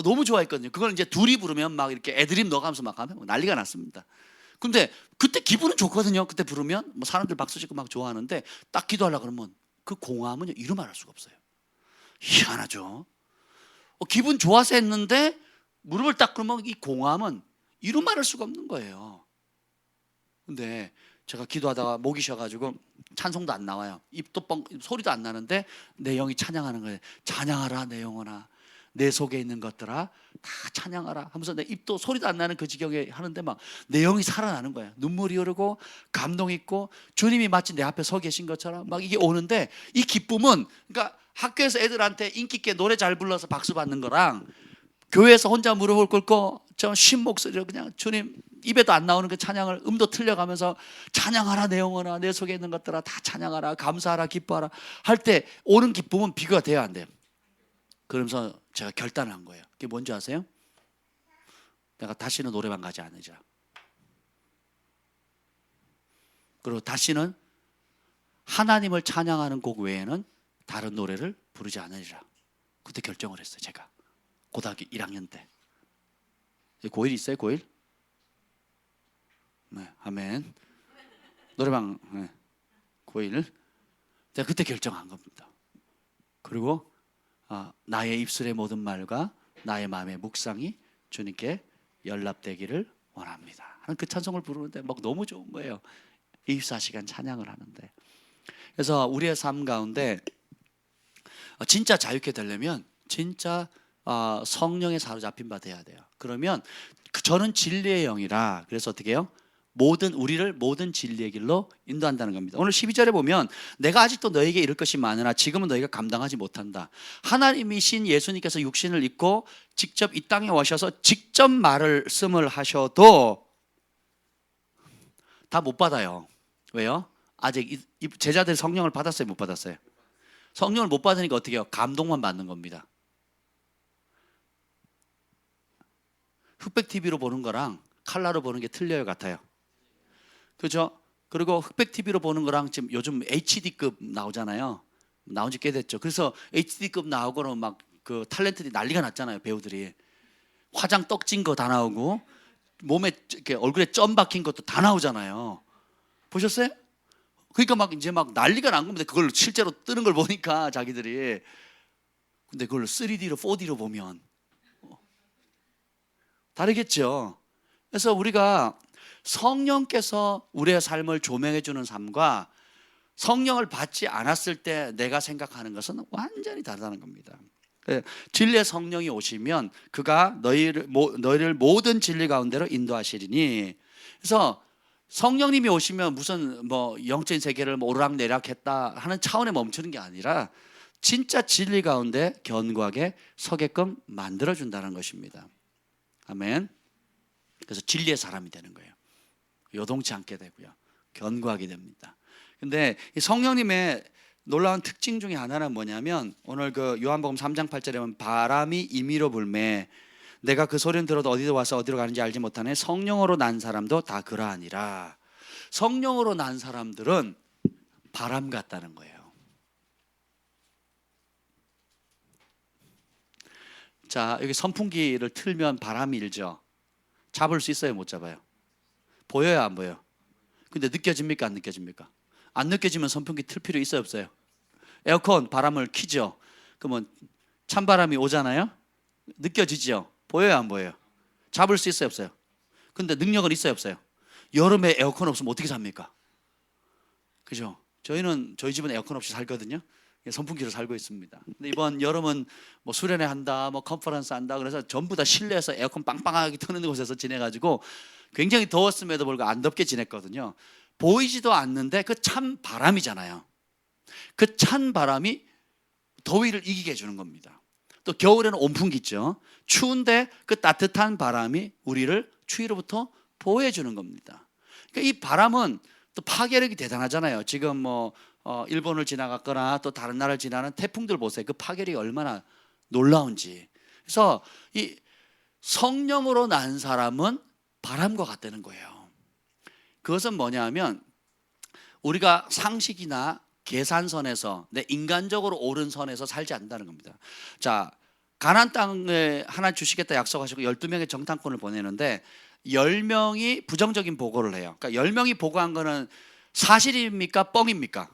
너무 좋아했거든요. 그걸 이제 둘이 부르면 막 이렇게 애드립 넣어가면서 막 하면 난리가 났습니다. 근데 그때 기분은 좋거든요. 그때 부르면 뭐 사람들 박수 치고 막 좋아하는데 딱 기도하려고 그러면 그 공허함은 이루 말할 수가 없어요. 희한하죠. 기분 좋아서 했는데 무릎을 딱 꿇으면 이 공허함은 이루 말할 수가 없는 거예요. 근데 제가 기도하다가 목이 쉬어가지고 찬송도 안 나와요. 입도 소리도 안 나는데 내 영이 찬양하는 거예요. 찬양하라 내 영혼아, 내 속에 있는 것들아 다 찬양하라 하면서 내 입도 소리도 안 나는 그 지경에 하는데 막 내 영이 살아나는 거예요. 눈물이 흐르고 감동 있고 주님이 마치 내 앞에 서 계신 것처럼 막 이게 오는데, 이 기쁨은 그러니까 학교에서 애들한테 인기 있게 노래 잘 불러서 박수 받는 거랑 교회에서 혼자 무릎을 꿇고 저 쉰 목소리로 그냥 주님 입에도 안 나오는 그 찬양을 음도 틀려가면서 찬양하라 내 영혼아, 내 속에 있는 것들아 다 찬양하라, 감사하라, 기뻐하라 할 때 오는 기쁨은 비교가 돼요, 안 돼요? 그러면서 제가 결단을 한 거예요. 그게 뭔지 아세요? 내가 다시는 노래방 가지 않으리라. 그리고 다시는 하나님을 찬양하는 곡 외에는 다른 노래를 부르지 않으리라. 그때 결정을 했어요. 제가 고등학교 1학년 때. 고1 있어요? 고1? 네, 아멘. 노래방 9일 내가 그때 결정한 겁니다. 그리고 나의 입술의 모든 말과 나의 마음의 묵상이 주님께 연락되기를 원합니다 하는 그 찬송을 부르는데 막 너무 좋은 거예요. 24시간 찬양을 하는데. 그래서 우리의 삶 가운데 진짜 자유케 되려면 진짜 성령에 사로잡힌 바 돼야 돼요. 그러면 저는 진리의 영이라, 그래서 어떻게 해요? 우리를 모든 진리의 길로 인도한다는 겁니다. 오늘 12절에 보면 내가 아직도 너에게 이를 것이 많으나 지금은 너희가 감당하지 못한다. 하나님이신 예수님께서 육신을 입고 직접 이 땅에 오셔서 직접 말씀을 하셔도 다 못 받아요. 왜요? 아직 제자들이 성령을 받았어요? 못 받았어요? 성령을 못 받으니까 어떻게 해요? 감동만 받는 겁니다. 흑백 TV로 보는 거랑 칼라로 보는 게 틀려요, 같아요. 그죠? 그리고 흑백 TV로 보는 거랑 지금 요즘 HD급 나오잖아요. 나온 지 꽤 됐죠. 그래서 HD급 나오고는 막 그 탤런트들이 난리가 났잖아요. 배우들이 화장 떡진 거 다 나오고 몸에 이렇게 얼굴에 점 박힌 것도 다 나오잖아요. 보셨어요? 그러니까 막 이제 막 난리가 난 겁니다. 그걸 실제로 뜨는 걸 보니까 자기들이. 근데 그걸 3D로 4D로 보면 다르겠죠. 그래서 우리가 성령께서 우리의 삶을 조명해 주는 삶과 성령을 받지 않았을 때 내가 생각하는 것은 완전히 다르다는 겁니다. 진리의 성령이 오시면 그가 너희를 모든 진리 가운데로 인도하시리니. 그래서 성령님이 오시면 무슨 영적인 세계를 오르락내리락했다 하는 차원에 멈추는 게 아니라 진짜 진리 가운데 견고하게 서게끔 만들어준다는 것입니다. 아멘. 그래서 진리의 사람이 되는 거예요. 요동치 않게 되고요, 견고하게 됩니다. 근데 이 성령님의 놀라운 특징 중에 하나는 뭐냐면, 오늘 그 요한복음 3장 8절에 보면 바람이 임의로 불매 내가 그 소리는 들어도 어디로 와서 어디로 가는지 알지 못하네. 성령으로 난 사람도 다 그러하니라. 성령으로 난 사람들은 바람 같다는 거예요. 자, 여기 선풍기를 틀면 바람이 일죠. 잡을 수 있어요, 못 잡아요? 보여요, 안 보여요? 근데 느껴집니까, 안 느껴집니까? 안 느껴지면 선풍기 틀 필요 있어요, 없어요? 에어컨 바람을 키죠. 그러면 찬바람이 오잖아요. 느껴지죠? 보여요, 안 보여요? 잡을 수 있어요, 없어요? 근데 능력은 있어요, 없어요? 여름에 에어컨 없으면 어떻게 삽니까? 그죠? 저희 집은 에어컨 없이 살거든요. 선풍기로 살고 있습니다. 근데 이번 여름은 수련회 한다, 컨퍼런스 한다, 그래서 전부 다 실내에서 에어컨 빵빵하게 트는 곳에서 지내가지고 굉장히 더웠음에도 불구하고 안 덥게 지냈거든요. 보이지도 않는데 그 찬 바람이잖아요. 그 찬 바람이 더위를 이기게 해주는 겁니다. 또 겨울에는 온풍기 있죠. 추운데 그 따뜻한 바람이 우리를 추위로부터 보호해 주는 겁니다. 그러니까 이 바람은 또 파괴력이 대단하잖아요. 지금 일본을 지나갔거나 또 다른 나라를 지나는 태풍들 보세요. 그 파괴력이 얼마나 놀라운지. 그래서 이 성령으로 난 사람은 바람과 같다는 거예요. 그것은 뭐냐면 우리가 상식이나 계산선에서 내 인간적으로 옳은 선에서 살지 않는다는 겁니다. 자, 가나안 땅에 하나 주시겠다 약속하시고 12명의 정탐꾼을 보내는데 10명이 부정적인 보고를 해요. 그러니까 10명이 보고한 거는 사실입니까? 뻥입니까?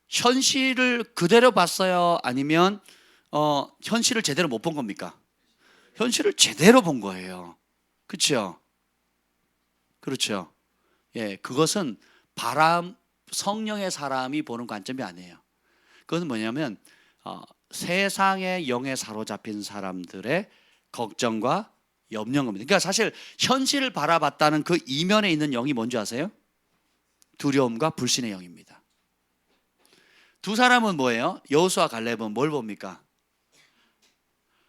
현실을 그대로 봤어요? 아니면 현실을 제대로 못 본 겁니까? 현실을 제대로 본 거예요. 그렇죠? 그렇죠. 예, 그것은 성령의 사람이 보는 관점이 아니에요. 그것은 뭐냐면 세상의 영에 사로잡힌 사람들의 걱정과 염려인 겁니다. 그러니까 사실 현실을 바라봤다는 그 이면에 있는 영이 뭔지 아세요? 두려움과 불신의 영입니다. 두 사람은 뭐예요? 여호수아 갈렙은 뭘 봅니까?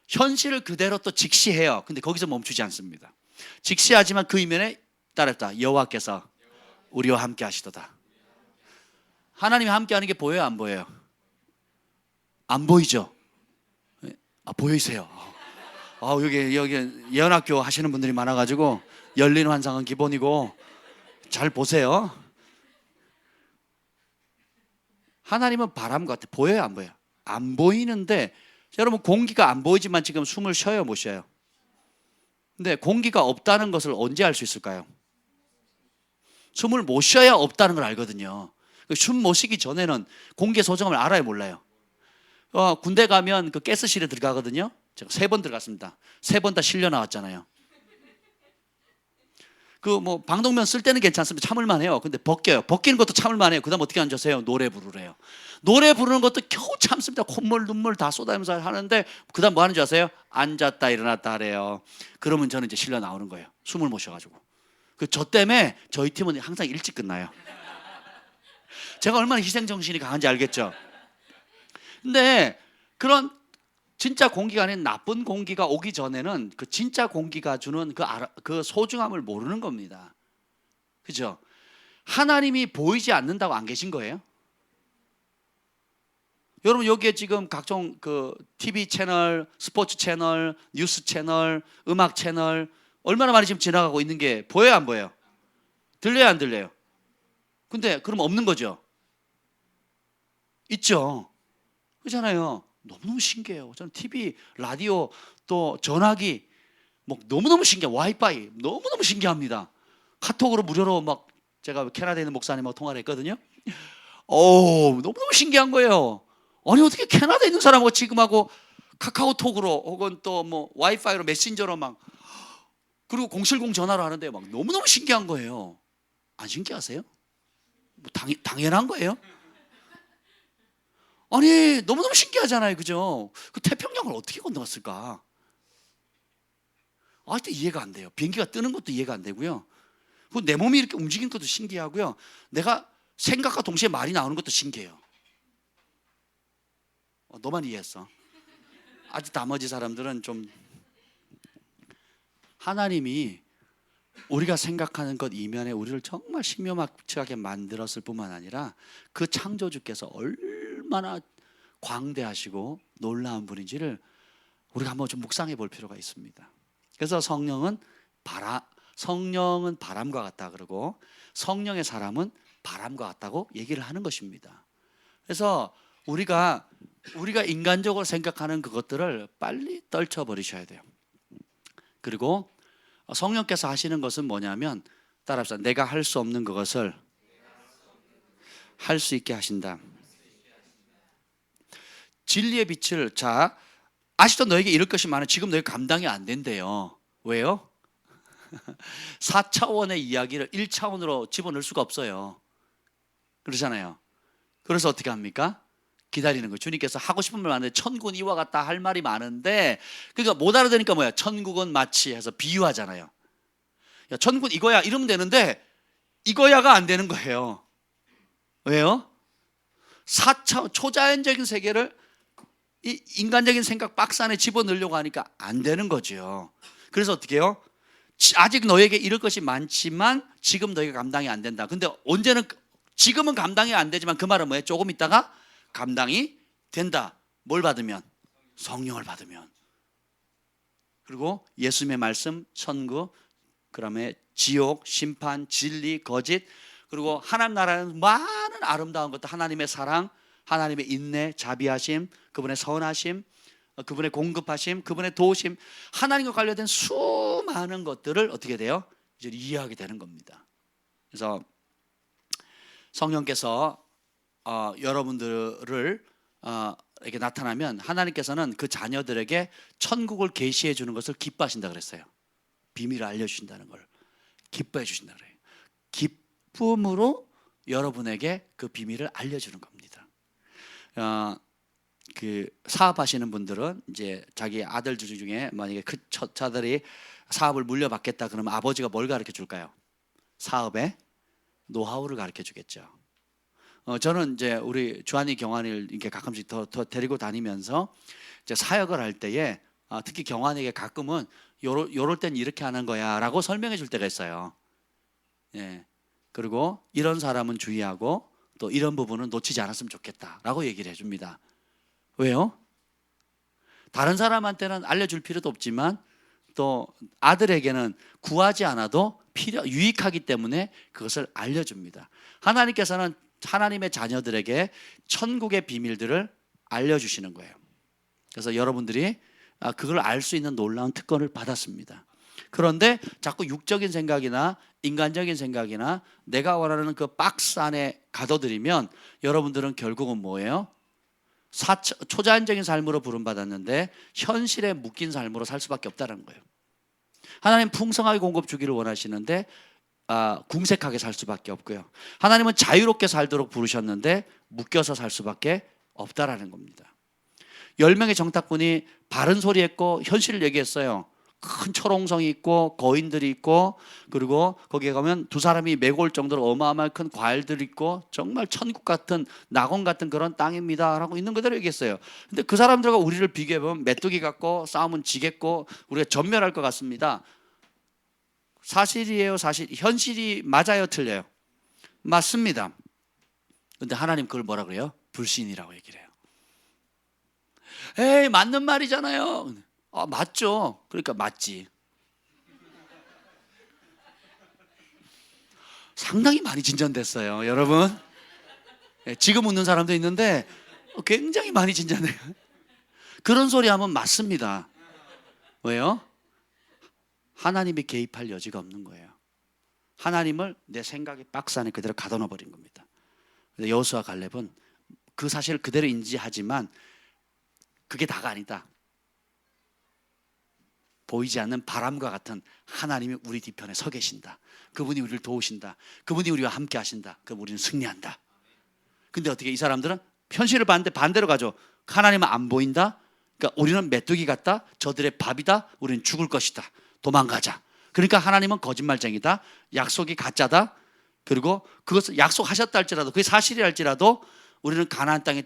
현실을 그대로 또 직시해요. 근데 거기서 멈추지 않습니다. 직시하지만 그 이면에 따랐다. 여호와께서 우리와 함께 하시도다. 하나님이 함께 하는 게 보여요, 안 보여요? 안 보이죠? 보이세요? 여기 예언학교 하시는 분들이 많아가지고 열린 환상은 기본이고 잘 보세요. 하나님은 바람 같아. 보여요, 안 보여요? 안 보이는데 여러분, 공기가 안 보이지만 지금 숨을 쉬어요, 못 쉬어요? 근데 공기가 없다는 것을 언제 알 수 있을까요? 숨을 못 쉬어야 없다는 걸 알거든요. 숨 못 쉬기 전에는 공기의 소중함을 알아요, 몰라요? 군대 가면 그 가스실에 들어가거든요. 제가 3번 들어갔습니다. 3번 다 실려 나왔잖아요. 그 뭐 방독면 쓸 때는 괜찮습니다. 참을만 해요. 근데 벗겨요. 벗기는 것도 참을만 해요. 그다음 어떻게 앉으세요? 노래 부르래요. 노래 부르는 것도 겨우 참습니다. 콧물 눈물 다 쏟아내면서 하는데 그다음 뭐 하는 줄 아세요? 앉았다 일어났다 하래요. 그러면 저는 이제 실려 나오는 거예요. 숨을 못 쉬어가지고. 저 때문에 저희 팀은 항상 일찍 끝나요. 제가 얼마나 희생정신이 강한지 알겠죠? 근데 그런 진짜 공기가 아닌 나쁜 공기가 오기 전에는 그 진짜 공기가 주는 그 소중함을 모르는 겁니다. 그죠? 하나님이 보이지 않는다고 안 계신 거예요? 여러분 여기에 지금 각종 그 TV 채널, 스포츠 채널, 뉴스 채널, 음악 채널 얼마나 많이 지금 지나가고 있는 게 보여요, 안 보여요? 들려요, 안 들려요? 근데 그럼 없는 거죠? 있죠. 그렇잖아요. 너무너무 신기해요. 저는 TV, 라디오, 또 전화기 뭐 너무너무 신기해요. 와이파이 너무너무 신기합니다. 카톡으로 무료로 막 제가 캐나다에 있는 목사님하고 통화를 했거든요. 너무너무 신기한 거예요. 아니 어떻게 캐나다에 있는 사람하고 지금 하고 카카오톡으로 혹은 또 뭐 와이파이로 메신저로 막 그리고 070 전화로 하는데 막 너무너무 신기한 거예요. 안 신기하세요? 뭐 당연한 거예요. 아니 너무너무 신기하잖아요, 그죠? 그 태평양을 어떻게 건너갔을까? 아직도 이해가 안 돼요. 비행기가 뜨는 것도 이해가 안 되고요. 내 몸이 이렇게 움직이는 것도 신기하고요. 내가 생각과 동시에 말이 나오는 것도 신기해요. 너만 이해했어. 아직 나머지 사람들은 좀 하나님이 우리가 생각하는 것 이면에 우리를 정말 신묘막측하게 만들었을 뿐만 아니라 그 창조주께서 얼마나 광대하시고 놀라운 분인지를 우리가 한번 좀 묵상해 볼 필요가 있습니다. 그래서 성령은 바람과 같다 그러고 성령의 사람은 바람과 같다고 얘기를 하는 것입니다. 그래서 우리가 인간적으로 생각하는 그것들을 빨리 떨쳐버리셔야 돼요. 그리고 성령께서 하시는 것은 뭐냐면 따라합시다. 내가 할 수 없는 그것을 할 수 있게 하신다. 진리의 빛을 아직도 너에게 이룰 것이 많아 지금 너희가 감당이 안 된대요. 왜요? 4차원의 이야기를 1차원으로 집어넣을 수가 없어요. 그러잖아요. 그래서 어떻게 합니까? 기다리는 거예요. 주님께서 하고 싶은 말 많은데 천국은 이와 같다 할 말이 많은데 그러니까 못 알아들으니까 뭐야? 천국은 마치 해서 비유하잖아요. 야, 천국은 이거야 이러면 되는데 이거야가 안 되는 거예요. 왜요? 4차원 초자연적인 세계를 이 인간적인 생각 박스 안에 집어넣으려고 하니까 안 되는 거죠. 그래서 어떻게 해요? 아직 너에게 이룰 것이 많지만 지금 너희가 감당이 안 된다. 근데 언제는 지금은 감당이 안 되지만 그 말은 뭐예요? 조금 있다가 감당이 된다. 뭘 받으면? 성령을 받으면. 그리고 예수님의 말씀, 천국, 그다음에 지옥, 심판, 진리, 거짓, 그리고 하나님 나라는 많은 아름다운 것들, 하나님의 사랑, 하나님의 인내, 자비하심, 그분의 선하심, 그분의 공급하심, 그분의 도우심, 하나님과 관련된 수많은 것들을 어떻게 돼요? 이제 이해하게 되는 겁니다. 그래서 성령께서 여러분들을 이렇게 나타나면 하나님께서는 그 자녀들에게 천국을 계시해 주는 것을 기뻐하신다 그랬어요. 비밀을 알려주신다는 걸 기뻐해 주신다 그래요. 기쁨으로 여러분에게 그 비밀을 알려주는 겁니다. 그 사업하시는 분들은 이제 자기 아들들 중에 만약에 그 자들이 사업을 물려받겠다 그러면 아버지가 뭘 가르쳐 줄까요? 사업의 노하우를 가르쳐 주겠죠. 저는 이제 우리 주한이 경환이를 이렇게 가끔씩 더 데리고 다니면서 이제 사역을 할 때에 특히 경환에게 가끔은 요럴 땐 이렇게 하는 거야라고 설명해 줄 때가 있어요. 예. 그리고 이런 사람은 주의하고 또 이런 부분은 놓치지 않았으면 좋겠다라고 얘기를 해줍니다. 왜요? 다른 사람한테는 알려줄 필요도 없지만 또 아들에게는 구하지 않아도 유익하기 때문에 그것을 알려줍니다. 하나님께서는 하나님의 자녀들에게 천국의 비밀들을 알려주시는 거예요. 그래서 여러분들이 그걸 알 수 있는 놀라운 특권을 받았습니다. 그런데 자꾸 육적인 생각이나 인간적인 생각이나 내가 원하는 그 박스 안에 가둬들이면 여러분들은 결국은 뭐예요? 초자연적인 삶으로 부름받았는데 현실에 묶인 삶으로 살 수밖에 없다는 거예요. 하나님 풍성하게 공급 주기를 원하시는데 궁색하게 살 수밖에 없고요. 하나님은 자유롭게 살도록 부르셨는데 묶여서 살 수밖에 없다라는 겁니다. 10명의 정탐꾼이 바른 소리 했고 현실을 얘기했어요. 큰 초롱성이 있고 거인들이 있고, 그리고 거기에 가면 두 사람이 메고 올 정도로 어마어마한 큰 과일들이 있고 정말 천국 같은 낙원 같은 그런 땅입니다 라고 있는 그대로 얘기했어요. 근데 그 사람들과 우리를 비교해보면 메뚜기 같고 싸우면 지겠고 우리가 전멸할 것 같습니다. 사실이에요? 현실이 맞아요? 틀려요? 맞습니다. 근데 하나님 그걸 뭐라 그래요? 불신이라고 얘기를 해요. 에이, 맞는 말이잖아요. 맞죠. 그러니까 맞지. 상당히 많이 진전됐어요, 여러분. 지금 웃는 사람도 있는데 굉장히 많이 진전해요. 그런 소리 하면 맞습니다. 왜요? 하나님이 개입할 여지가 없는 거예요. 하나님을 내 생각의 박스 안에 그대로 가둬놔 버린 겁니다. 여호수아 갈렙은 그 사실을 그대로 인지하지만 그게 다가 아니다. 보이지 않는 바람과 같은 하나님이 우리 뒤편에 서 계신다. 그분이 우리를 도우신다. 그분이 우리와 함께 하신다. 그럼 우리는 승리한다. 근데 어떻게 이 사람들은 현실을 봤는데 반대로 가죠. 하나님은 안 보인다. 그러니까 우리는 메뚜기 같다. 저들의 밥이다. 우리는 죽을 것이다. 도망가자. 그러니까 하나님은 거짓말쟁이다. 약속이 가짜다. 그리고 그것을 약속하셨다 할지라도 그게 사실이 할지라도 우리를 가나안 땅에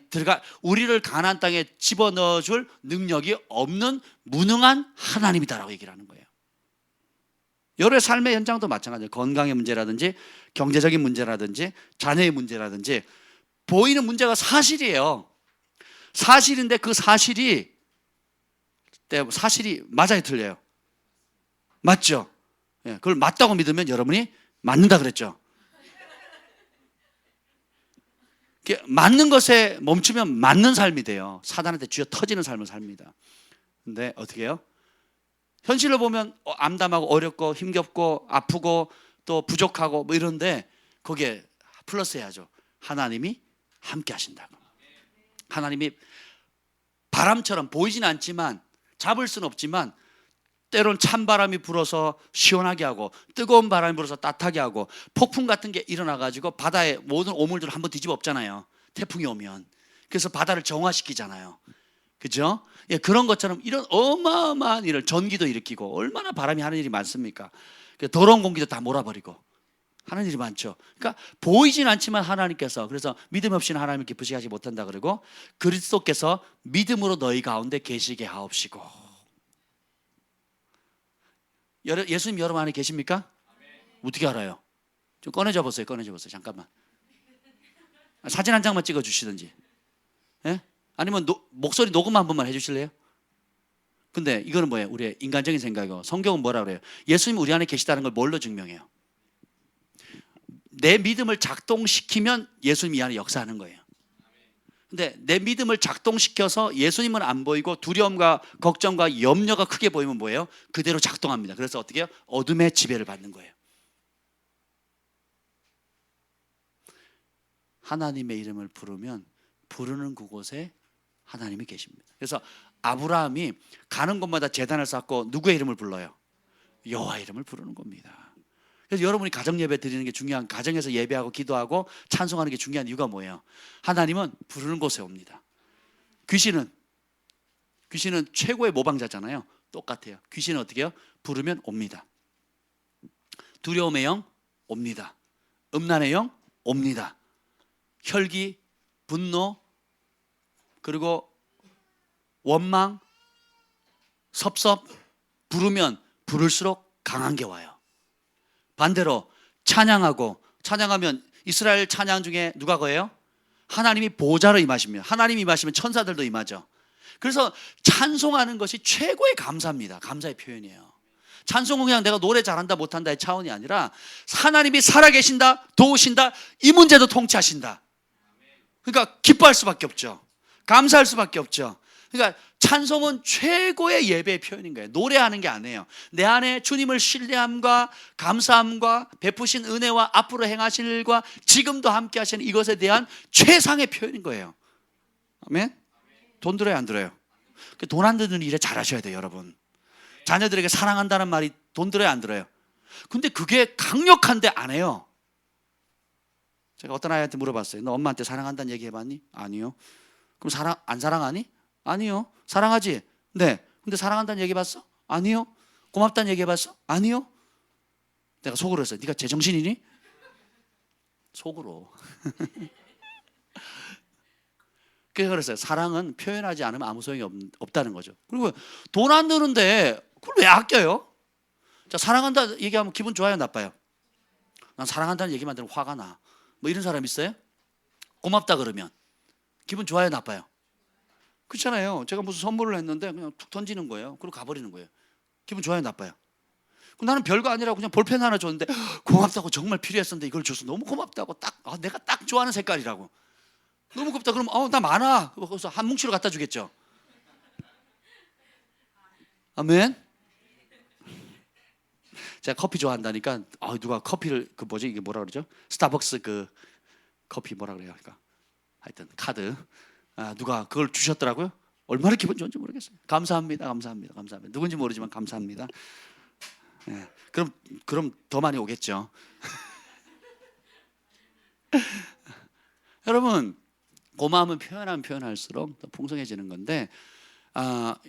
집어넣어줄 능력이 없는 무능한 하나님이다라고 얘기를 하는 거예요. 여러분의 삶의 현장도 마찬가지예요. 건강의 문제라든지 경제적인 문제라든지 자녀의 문제라든지 보이는 문제가 사실이에요. 사실인데 그 사실이 맞아요, 틀려요? 맞죠? 그걸 맞다고 믿으면 여러분이 맞는다 그랬죠. 맞는 것에 멈추면 맞는 삶이 돼요. 사단한테 쥐어 터지는 삶을 삽니다. 근데 어떻게 해요? 현실을 보면 암담하고 어렵고 힘겹고 아프고 또 부족하고 뭐 이런데 거기에 플러스 해야죠. 하나님이 함께 하신다고. 하나님이 바람처럼 보이진 않지만 잡을 수는 없지만 때론 찬바람이 불어서 시원하게 하고 뜨거운 바람이 불어서 따뜻하게 하고 폭풍 같은 게 일어나가지고 바다의 모든 오물들을 한번 뒤집어 엎잖아요. 태풍이 오면. 그래서 바다를 정화시키잖아요. 그죠? 예, 그런 것처럼 이런 어마어마한 일을 전기도 일으키고 얼마나 바람이 하는 일이 많습니까? 더러운 공기도 다 몰아버리고 하는 일이 많죠. 그러니까 보이진 않지만 하나님께서, 그래서 믿음 없이는 하나님을 기쁘시게 하지 못한다 그러고 그리스도께서 믿음으로 너희 가운데 계시게 하옵시고. 예수님 여러분 안에 계십니까? 어떻게 알아요? 좀 꺼내줘 보세요. 잠깐만. 사진 한 장만 찍어 주시든지. 예? 아니면 목소리 녹음 한 번만 해주실래요? 근데 이거는 뭐예요? 우리의 인간적인 생각이고 성경은 뭐라 그래요? 예수님 우리 안에 계시다는 걸 뭘로 증명해요? 내 믿음을 작동시키면 예수님이 이 안에 역사하는 거예요. 근데 내 믿음을 작동시켜서 예수님은 안 보이고 두려움과 걱정과 염려가 크게 보이면 뭐예요? 그대로 작동합니다. 그래서 어떻게 해요? 어둠의 지배를 받는 거예요. 하나님의 이름을 부르면 부르는 그곳에 하나님이 계십니다. 그래서 아브라함이 가는 곳마다 제단을 쌓고 누구의 이름을 불러요? 여호와 이름을 부르는 겁니다. 그래서 여러분이 가정 예배 드리는 게 중요한, 가정에서 예배하고 기도하고 찬송하는 게 중요한 이유가 뭐예요? 하나님은 부르는 곳에 옵니다. 귀신은 최고의 모방자잖아요. 똑같아요. 귀신은 어떻게 해요? 부르면 옵니다. 두려움의 영 옵니다. 음란의 영 옵니다. 혈기, 분노, 그리고 원망, 섭섭, 부르면 부를수록 강한 게 와요. 반대로 찬양하면 이스라엘 찬양 중에 누가 거예요? 하나님이 보좌로 임하십니다. 하나님이 임하시면 천사들도 임하죠. 그래서 찬송하는 것이 최고의 감사입니다. 감사의 표현이에요. 찬송은 그냥 내가 노래 잘한다 못한다의 차원이 아니라 하나님이 살아계신다, 도우신다, 이 문제도 통치하신다. 그러니까 기뻐할 수밖에 없죠. 감사할 수밖에 없죠. 그러니까 찬송은 최고의 예배의 표현인 거예요. 노래하는 게 아니에요. 내 안에 주님을 신뢰함과 감사함과 베푸신 은혜와 앞으로 행하실 일과 지금도 함께 하시는 이것에 대한 최상의 표현인 거예요. 아멘? 돈 들어요, 안 들어요? 돈 안 드는 일에 잘하셔야 돼요, 여러분. 자녀들에게 사랑한다는 말이 돈 들어요, 안 들어요? 근데 그게 강력한데 안 해요. 제가 어떤 아이한테 물어봤어요. 너 엄마한테 사랑한다는 얘기 해봤니? 아니요. 그럼 안 사랑하니? 아니요. 사랑하지? 네. 근데 사랑한다는 얘기 해봤어? 아니요. 고맙다는 얘기 해봤어? 아니요. 내가 속으로 했어요. 네가 제정신이니? 속으로. 그래서 그랬어요. 사랑은 표현하지 않으면 아무 소용이 없다는 거죠. 그리고 돈 안 드는데 그걸 왜 아껴요? 자, 사랑한다 얘기하면 기분 좋아요, 나빠요? 난 사랑한다는 얘기만 들으면 화가 나. 뭐 이런 사람 있어요? 고맙다 그러면 기분 좋아요, 나빠요? 그렇잖아요. 제가 무슨 선물을 했는데 그냥 툭 던지는 거예요. 그리고 가버리는 거예요. 기분 좋아요, 나빠요? 나는 별거 아니라고 그냥 볼펜 하나 줬는데 고맙다고, 정말 필요했었는데 이걸 줘서 너무 고맙다고, 내가 딱 좋아하는 색깔이라고, 너무 고맙다 그러면 나 많아. 그래서 한 뭉치로 갖다 주겠죠. 아멘. 제가 커피 좋아한다니까 누가 커피를 이게 뭐라 그러죠? 스타벅스 그 커피 뭐라 그래요? 그러니까 하여튼 카드 누가 그걸 주셨더라고요. 얼마나 기분 좋은지 모르겠어요. 감사합니다, 감사합니다, 감사합니다. 누군지 모르지만 감사합니다. 네, 그럼 더 많이 오겠죠. 여러분, 고마움은 표현하면 표현할수록 더 풍성해지는 건데,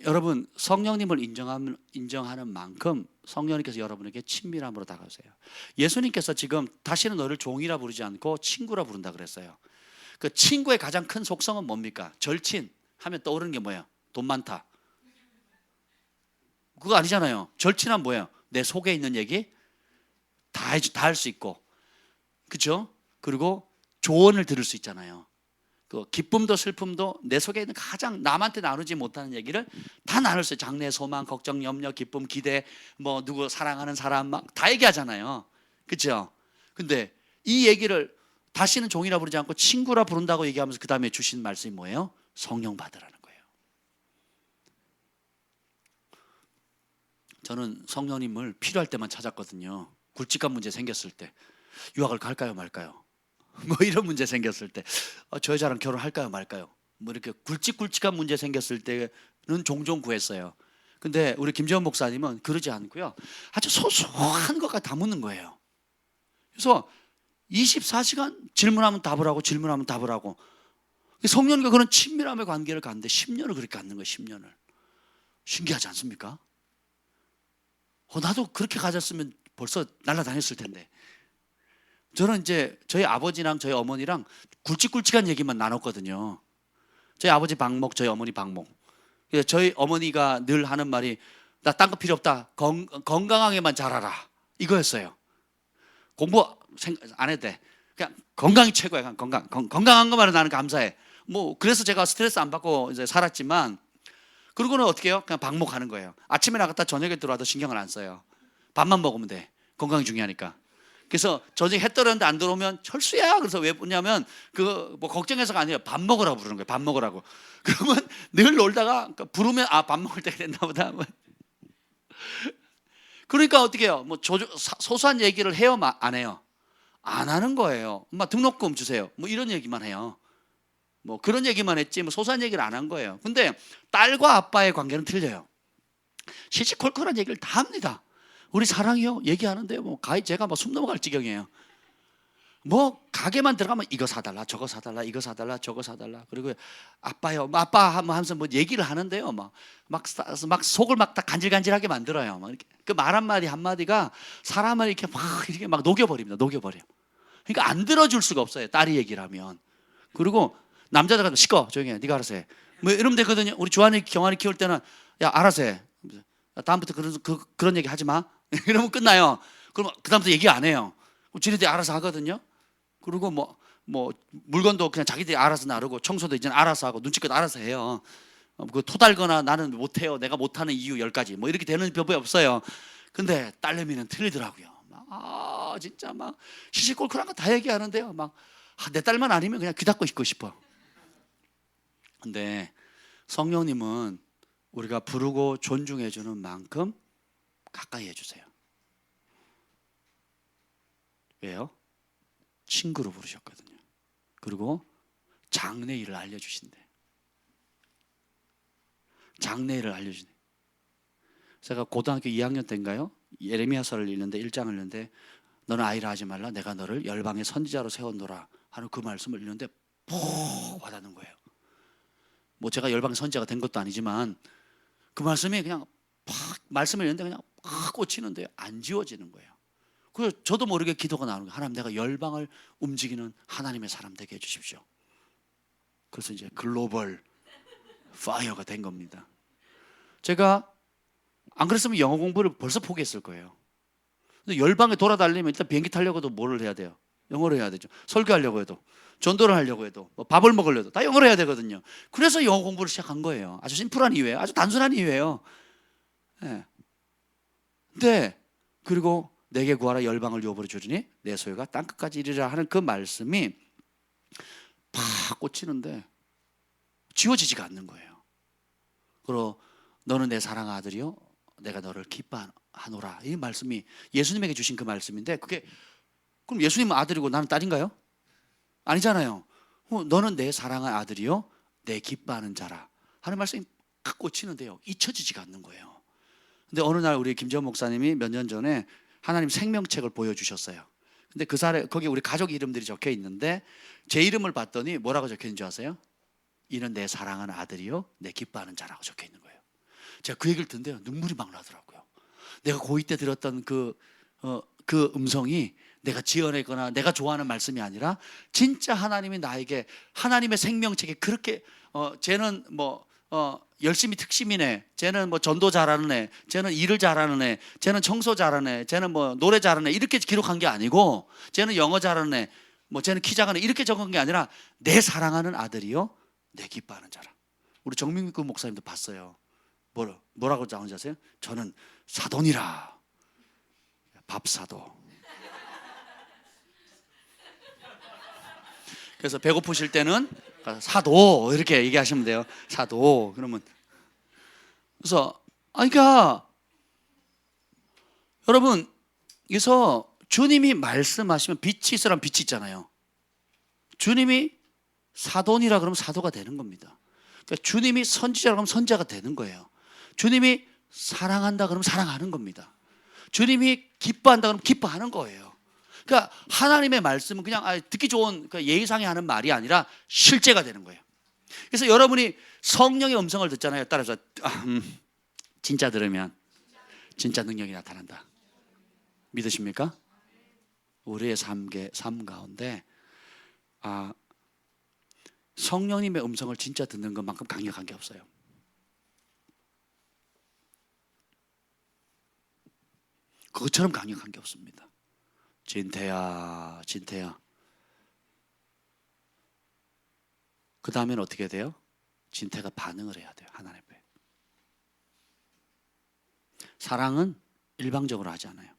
여러분 성령님을 인정하는 만큼 성령님께서 여러분에게 친밀함으로 다가오세요. 예수님께서 지금 다시는 너를 종이라 부르지 않고 친구라 부른다 그랬어요. 그 친구의 가장 큰 속성은 뭡니까? 절친 하면 떠오르는 게 뭐예요? 돈 많다. 그거 아니잖아요. 절친은 뭐예요? 내 속에 있는 얘기 다 할 수 있고, 그렇죠? 그리고 조언을 들을 수 있잖아요. 그 기쁨도 슬픔도 내 속에 있는 가장 남한테 나누지 못하는 얘기를 다 나눌 수 있어요. 장래, 소망, 걱정, 염려, 기쁨, 기대, 뭐 누구 사랑하는 사람 막 다 얘기하잖아요. 그렇죠? 근데 이 얘기를 다시는 종이라 부르지 않고 친구라 부른다고 얘기하면서 그 다음에 주신 말씀이 뭐예요? 성령 받으라는 거예요. 저는 성령님을 필요할 때만 찾았거든요. 굵직한 문제 생겼을 때, 유학을 갈까요 말까요? 뭐 이런 문제 생겼을 때, 저 여자랑 결혼할까요 말까요? 뭐 이렇게 굵직굵직한 문제 생겼을 때는 종종 구했어요. 근데 우리 김재원 목사님은 그러지 않고요, 아주 소소한 것까지 다 묻는 거예요. 그래서 24시간 질문하면 답을 하고 질문하면 답을 하고, 성령과 그런 친밀함의 관계를 갖는데 10년을 그렇게 갖는 거예요. 10년을. 신기하지 않습니까? 나도 그렇게 가졌으면 벌써 날아다녔을 텐데. 저는 이제 저희 아버지랑 저희 어머니랑 굵직굵직한 얘기만 나눴거든요. 저희 아버지 박목, 저희 어머니 박목. 그래서 저희 어머니가 늘 하는 말이, 나 딴 거 필요 없다, 건강하게만 자라라, 이거였어요. 공부 안 해도 돼, 그냥 건강이 최고야. 건강한 것만으로 나는 감사해. 뭐 그래서 제가 스트레스 안 받고 이제 살았지만, 그러고는 어떻게 해요? 그냥 방목하는 거예요. 아침에 나갔다 저녁에 들어와도 신경을 안 써요. 밥만 먹으면 돼. 건강이 중요하니까. 그래서 저녁에 해 떨었는데 안 들어오면 철수야. 그래서 왜 보냐면 뭐 걱정해서가 아니라 밥 먹으라고 부르는 거예요. 밥 먹으라고. 그러면 늘 놀다가 부르면 밥 먹을 때가 됐나 보다. 그러니까 어떻게 해요? 뭐 소소한 얘기를 해요, 안 해요? 안 하는 거예요. 엄마 등록금 주세요, 뭐 이런 얘기만 해요. 뭐 그런 얘기만 했지 뭐 소소한 얘기를 안 한 거예요. 근데 딸과 아빠의 관계는 틀려요. 시시콜콜한 얘기를 다 합니다. 우리 사랑이요 얘기하는데요, 뭐 제가 뭐 숨 넘어갈 지경이에요. 뭐 가게만 들어가면 이거 사달라, 저거 사달라, 이거 사달라, 저거 사달라. 그리고 아빠요, 아빠 하면서 뭐 얘기를 하는데요, 막 속을 막 다 간질간질하게 만들어요. 막 이렇게 그 말 한마디 한마디가 사람을 이렇게 막 녹여버립니다. 녹여버려. 그러니까 안 들어줄 수가 없어요, 딸이 얘기를 하면. 그리고 남자들 가면 시끄러, 조용히 해, 네가 알아서 해, 뭐 이러면 되거든요. 우리 주한이 경환이 키울 때는 야 알아서 해, 다음부터 그런 얘기 하지 마. 이러면 끝나요. 그럼 그 다음부터 얘기 안 해요. 지네들이 알아서 하거든요. 그리고 뭐 물건도 그냥 자기들이 알아서 나르고, 청소도 이제는 알아서 하고, 눈치껏 알아서 해요. 그 토달거나 나는 못해요, 내가 못하는 이유 10가지 뭐 이렇게 되는 법이 없어요. 근데 딸내미는 틀리더라고요. 진짜 막 시시콜콜한 거 다 얘기하는데요, 내 딸만 아니면 그냥 귀 닫고 있고 싶어. 근데 성령님은 우리가 부르고 존중해 주는 만큼 가까이 해주세요. 왜요? 친구로 부르셨거든요. 그리고 장래 일을 알려주신대. 장래 일을 알려주네. 제가 고등학교 2학년 때인가요? 예레미야서를 읽는데 1장을 읽는데 너는 아이라 하지 말라 내가 너를 열방의 선지자로 세웠노라 하는 그 말씀을 읽는데 푹 와닿는 거예요. 뭐 제가 열방의 선지자가 된 것도 아니지만 그 말씀이 그냥 팍 말씀을 읽는데 그냥 팍 꽂히는데 안 지워지는 거예요. 그래서 저도 모르게 기도가 나오는 거예요. 하나님, 내가 열방을 움직이는 하나님의 사람 되게 해주십시오. 그래서 이제 글로벌 파이어가 된 겁니다. 제가 안 그랬으면 영어 공부를 벌써 포기했을 거예요. 근데 열방에 돌아다니면 일단 비행기 타려고 해도 뭐를 해야 돼요? 영어로 해야 되죠. 설교하려고 해도, 전도를 하려고 해도, 뭐 밥을 먹으려도 다 영어로 해야 되거든요. 그래서 영어 공부를 시작한 거예요. 아주 심플한 이유예요. 아주 단순한 이유예요. 네. 근데 그리고 내게 구하라 열방을 유업으로 주리니 내 소유가 땅끝까지 이르리라 하는 그 말씀이 팍 꽂히는데 지워지지가 않는 거예요. 그리고 너는 내 사랑하는 아들이요 내가 너를 기뻐하노라, 이 말씀이 예수님에게 주신 그 말씀인데, 그게 그럼 예수님은 아들이고 나는 딸인가요? 아니잖아요. 너는 내 사랑하는 아들이요 내 기뻐하는 자라 하는 말씀이 팍 꽂히는데요, 잊혀지지가 않는 거예요. 근데 어느 날 우리 김재원 목사님이 몇 년 전에 하나님 생명책을 보여주셨어요. 근데 그 사례 거기 우리 가족 이름들이 적혀 있는데 제 이름을 봤더니 뭐라고 적혀 있는 줄 아세요? 이는 내 사랑하는 아들이요 내 기뻐하는 자라고 적혀 있는 거예요. 제가 그 얘기를 듣는데요, 눈물이 막 나더라고요. 내가 고2 때 들었던 그 음성이 내가 지어내거나 내가 좋아하는 말씀이 아니라 진짜 하나님이 나에게 하나님의 생명책에 그렇게 쟤는 열심히 특심이네, 쟤는 전도 잘하는 애, 쟤는 일을 잘하는 애, 쟤는 청소 잘하는 애, 쟤는 노래 잘하는 애, 이렇게 기록한 게 아니고 쟤는 영어 잘하는 애, 쟤는 키 작은 애, 이렇게 적은 게 아니라 내 사랑하는 아들이요 내 기뻐하는 자라. 우리 정민국 목사님도 봤어요. 뭐라고 나오는지 아세요? 저는 사돈이라. 밥사도. 그래서 배고프실 때는 사도 이렇게 얘기하시면 돼요. 사도. 그러면 그래서 그러니까 여러분, 여기서 주님이 말씀하시면 빛이 있으라면 빛이 있잖아요. 주님이 사돈이라 그러면 사도가 되는 겁니다. 그러니까 주님이 선지자라 그러면 선지자가 되는 거예요. 주님이 사랑한다 그러면 사랑하는 겁니다. 주님이 기뻐한다 그러면 기뻐하는 거예요. 그러니까 하나님의 말씀은 그냥 듣기 좋은 예의상에 하는 말이 아니라 실제가 되는 거예요. 그래서 여러분이 성령의 음성을 듣잖아요. 따라서 진짜 들으면 진짜 능력이 나타난다. 믿으십니까? 우리의 삶 가운데 성령님의 음성을 진짜 듣는 것만큼 강력한 게 없어요. 그것처럼 강력한 게 없습니다. 진태야, 진태야. 그 다음에는 어떻게 돼요? 진태가 반응을 해야 돼요. 하나님 앞에. 사랑은 일방적으로 하지 않아요.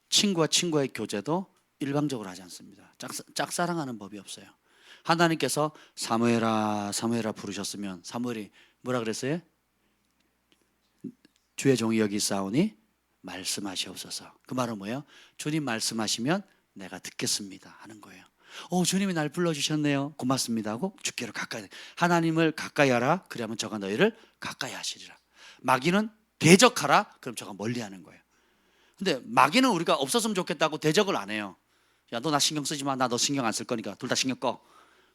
친구와 친구의 교제도 일방적으로 하지 않습니다. 짝사랑하는 법이 없어요. 하나님께서 사무엘아 사무엘아 부르셨으면 사무엘이 뭐라 그랬어요? 주의 종이 여기 있사오니 말씀하시옵소서. 그 말은 뭐예요? 주님 말씀하시면 내가 듣겠습니다 하는 거예요. 주님이 날 불러주셨네요, 고맙습니다 하고 주께로 가까이. 하나님을 가까이 하라, 그러면 저가 너희를 가까이 하시리라. 마귀는 대적하라, 그럼 저가 멀리 하는 거예요. 근데 마귀는 우리가 없었으면 좋겠다고 대적을 안 해요. 야, 너 나 신경 쓰지 마, 나 너 신경 안 쓸 거니까 둘 다 신경 꺼.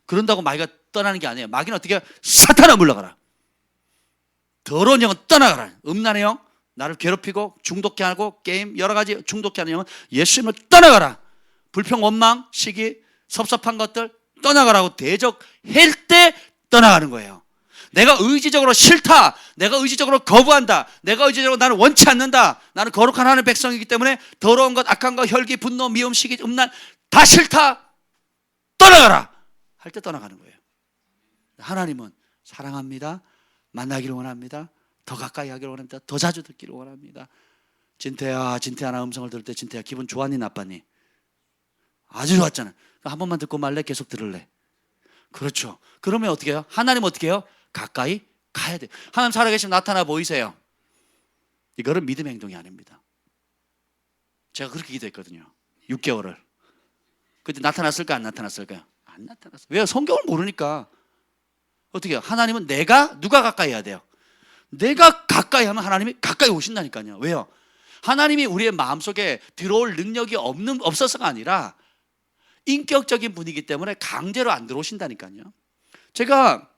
그런다고 마귀가 떠나는 게 아니에요. 마귀는 어떻게 해요? 사탄아 물러가라, 더러운 영은 떠나가라. 음란의 영, 나를 괴롭히고 중독케 하고 게임 여러 가지 중독케 하는 영은 예수님을 떠나가라. 불평, 원망, 시기, 섭섭한 것들 떠나가라고 대적할 때 떠나가는 거예요. 내가 의지적으로 싫다, 내가 의지적으로 거부한다, 내가 의지적으로 나는 원치 않는다, 나는 거룩한 하나님의 백성이기 때문에 더러운 것, 악한 것, 혈기, 분노, 미움, 시기, 음란 다 싫다, 떠나가라 할 때 떠나가는 거예요. 하나님은 사랑합니다, 만나기를 원합니다, 더 가까이 하기를 원합니다, 더 자주 듣기를 원합니다. 진태야, 진태야, 나 음성을 들을 때 진태야 기분 좋았니 나빴니? 아주 좋았잖아. 한 번만 듣고 말래? 계속 들을래? 그렇죠. 그러면 어떻게 해요? 하나님 어떻게 해요? 가까이 가야 돼요. 하나님 살아계시면 나타나 보이세요. 이거는 믿음의 행동이 아닙니다. 제가 그렇게 기도했거든요. 6개월을. 그때 나타났을까 안 나타났을까요? 안 나타났어요. 왜요? 성경을 모르니까. 어떻게 해요? 하나님은 누가 가까이 해야 돼요? 내가 가까이 하면 하나님이 가까이 오신다니까요. 왜요? 하나님이 우리의 마음속에 들어올 능력이 없어서가 아니라 인격적인 분이기 때문에 강제로 안 들어오신다니까요. 제가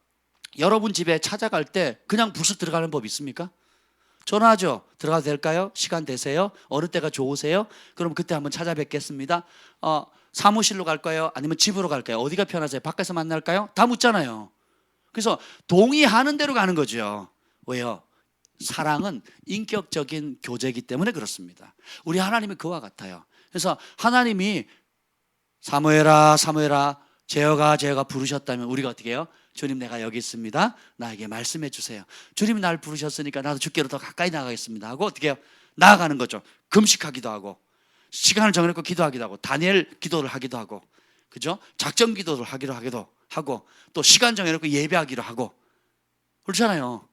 여러분 집에 찾아갈 때 그냥 불쑥 들어가는 법 있습니까? 전화하죠. 들어가도 될까요? 시간 되세요? 어느 때가 좋으세요? 그럼 그때 한번 찾아뵙겠습니다. 사무실로 갈까요? 아니면 집으로 갈까요? 어디가 편하세요? 밖에서 만날까요? 다 묻잖아요. 그래서 동의하는 대로 가는 거죠. 왜요? 사랑은 인격적인 교제이기 때문에 그렇습니다. 우리 하나님은 그와 같아요. 그래서 하나님이 사무엘아 사무엘아 제어가 부르셨다면 우리가 어떻게 해요? 주님 내가 여기 있습니다. 나에게 말씀해 주세요. 주님이 날 부르셨으니까 나도 주께로 더 가까이 나가겠습니다 하고 어떻게 해요? 나아가는 거죠. 금식하기도 하고 시간을 정해놓고 기도하기도 하고 다니엘 기도를 하기도 하고 그죠? 작전 기도를 하기도 하고 또 시간 정해놓고 예배하기로 하고 그렇잖아요.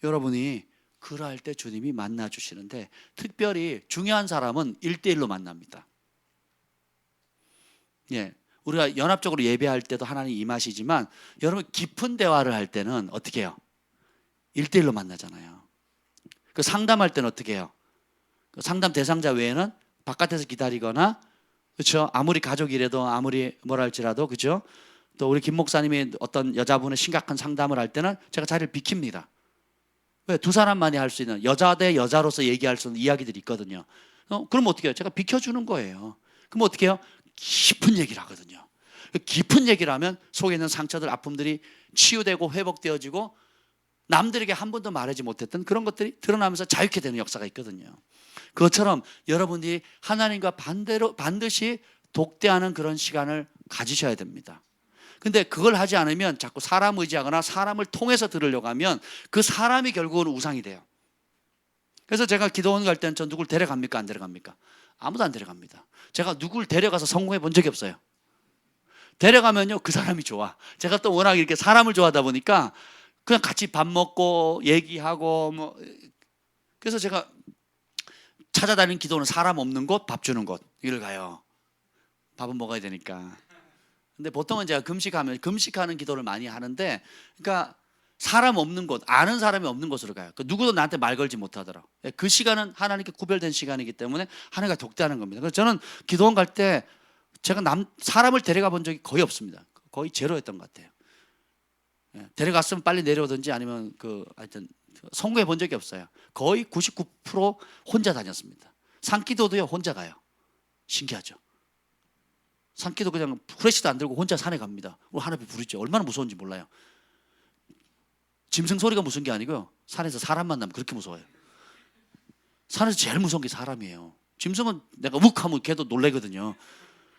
여러분이 그러할 때 주님이 만나주시는데 특별히 중요한 사람은 1대1로 만납니다. 예, 우리가 연합적으로 예배할 때도 하나님 임하시지만 여러분 깊은 대화를 할 때는 어떻게 해요? 1대1로 만나잖아요. 그 상담할 때는 어떻게 해요? 그 상담 대상자 외에는 바깥에서 기다리거나 그렇죠? 아무리 가족이라도 아무리 뭐라 할지라도 그렇죠? 또 우리 김 목사님이 어떤 여자분의 심각한 상담을 할 때는 제가 자리를 비킵니다. 왜? 두 사람만이 할 수 있는 여자 대 여자로서 얘기할 수 있는 이야기들이 있거든요. 그럼 어떻게 해요? 제가 비켜주는 거예요. 그럼 어떻게 해요? 깊은 얘기를 하거든요. 깊은 얘기를 하면 속에 있는 상처들, 아픔들이 치유되고 회복되어지고 남들에게 한 번도 말하지 못했던 그런 것들이 드러나면서 자유케 되는 역사가 있거든요. 그것처럼 여러분들이 하나님과 반드시 독대하는 그런 시간을 가지셔야 됩니다. 근데 그걸 하지 않으면 자꾸 사람 의지하거나 사람을 통해서 들으려고 하면 그 사람이 결국은 우상이 돼요. 그래서 제가 기도원 갈 때는 저 누굴 데려갑니까? 안 데려갑니까? 아무도 안 데려갑니다. 제가 누굴 데려가서 성공해 본 적이 없어요. 데려가면요 그 사람이 좋아. 제가 또 워낙 이렇게 사람을 좋아하다 보니까 그냥 같이 밥 먹고 얘기하고 뭐 그래서 제가 찾아다니는 기도는 사람 없는 곳, 밥 주는 곳 이를 가요. 밥은 먹어야 되니까. 근데 보통은 제가 금식하는 기도를 많이 하는데 그러니까 사람 없는 곳, 아는 사람이 없는 곳으로 가요. 누구도 나한테 말 걸지 못하더라. 그 시간은 하나님께 구별된 시간이기 때문에 하나님과 독대하는 겁니다. 그래서 저는 기도원 갈 때 제가 사람을 데려가 본 적이 거의 없습니다. 거의 제로였던 것 같아요. 데려갔으면 빨리 내려오든지 아니면 하여튼 성공해 본 적이 없어요. 거의 99% 혼자 다녔습니다. 산기도도요 혼자 가요. 신기하죠. 산기도 그냥 후레쉬도 안 들고 혼자 산에 갑니다. 하나님 부르죠. 얼마나 무서운지 몰라요. 짐승 소리가 무서운 게 아니고요. 산에서 사람 만나면 그렇게 무서워요. 산에서 제일 무서운 게 사람이에요. 짐승은 내가 욱하면 걔도 놀래거든요.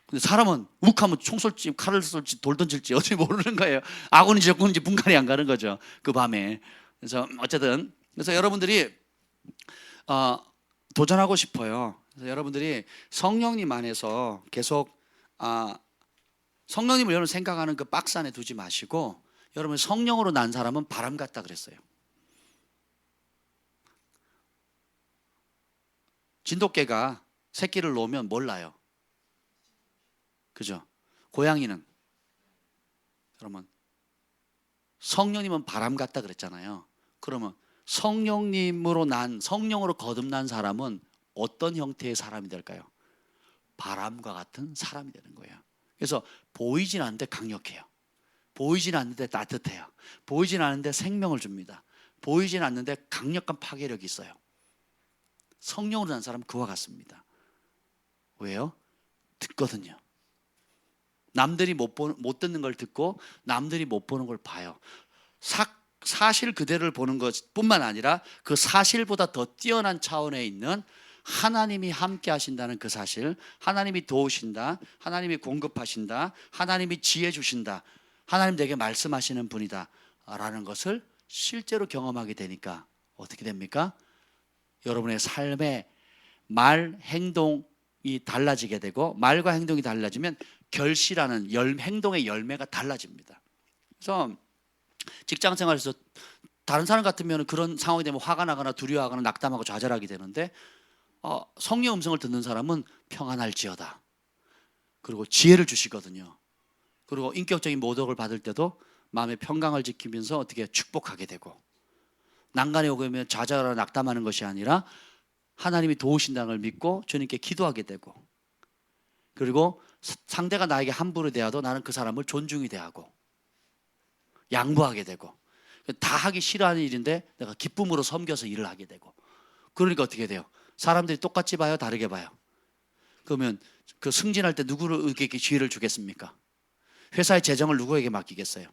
근데 사람은 욱하면 총 쏠지 칼을 쏠지 돌 던질지 어찌 모르는 거예요. 아군인지 적군인지 분간이 안 가는 거죠. 그 밤에. 그래서 어쨌든 그래서 여러분들이 도전하고 싶어요. 그래서 여러분들이 성령님 안에서 계속 성령님을 여러분 생각하는 그 박스 안에 두지 마시고 여러분 성령으로 난 사람은 바람 같다 그랬어요. 진돗개가 새끼를 놓으면 뭘 낳아요? 그죠? 고양이는 그러면 성령님은 바람 같다 그랬잖아요. 그러면 성령님으로 성령으로 거듭난 사람은 어떤 형태의 사람이 될까요? 바람과 같은 사람이 되는 거예요. 그래서 보이진 않는데 강력해요. 보이진 않는데 따뜻해요. 보이진 않는데 생명을 줍니다. 보이진 않는데 강력한 파괴력이 있어요. 성령으로 난 사람은 그와 같습니다. 왜요? 듣거든요. 남들이 못 듣는 걸 듣고 남들이 못 보는 걸 봐요. 사실 그대로를 보는 것뿐만 아니라 그 사실보다 더 뛰어난 차원에 있는 하나님이 함께 하신다는 그 사실, 하나님이 도우신다, 하나님이 공급하신다, 하나님이 지혜 주신다, 하나님 내게 말씀하시는 분이다 라는 것을 실제로 경험하게 되니까 어떻게 됩니까? 여러분의 삶의 말, 행동이 달라지게 되고 말과 행동이 달라지면 결실하는 행동의 열매가 달라집니다. 그래서 직장 생활에서 다른 사람 같으면 그런 상황이 되면 화가 나거나 두려워하거나 낙담하고 좌절하게 되는데 성령 음성을 듣는 사람은 평안할지어다. 그리고 지혜를 주시거든요. 그리고 인격적인 모독을 받을 때도 마음의 평강을 지키면서 어떻게 축복하게 되고, 난간에 오면 좌절하거나 낙담하는 것이 아니라 하나님이 도우신다는 걸 믿고 주님께 기도하게 되고, 그리고 상대가 나에게 함부로 대하도 나는 그 사람을 존중히 대하고 양보하게 되고, 다 하기 싫어하는 일인데 내가 기쁨으로 섬겨서 일을 하게 되고. 그러니까 어떻게 돼요? 사람들이 똑같이 봐요, 다르게 봐요? 그러면 그 승진할 때 누구에게 기회를 주겠습니까? 회사의 재정을 누구에게 맡기겠어요?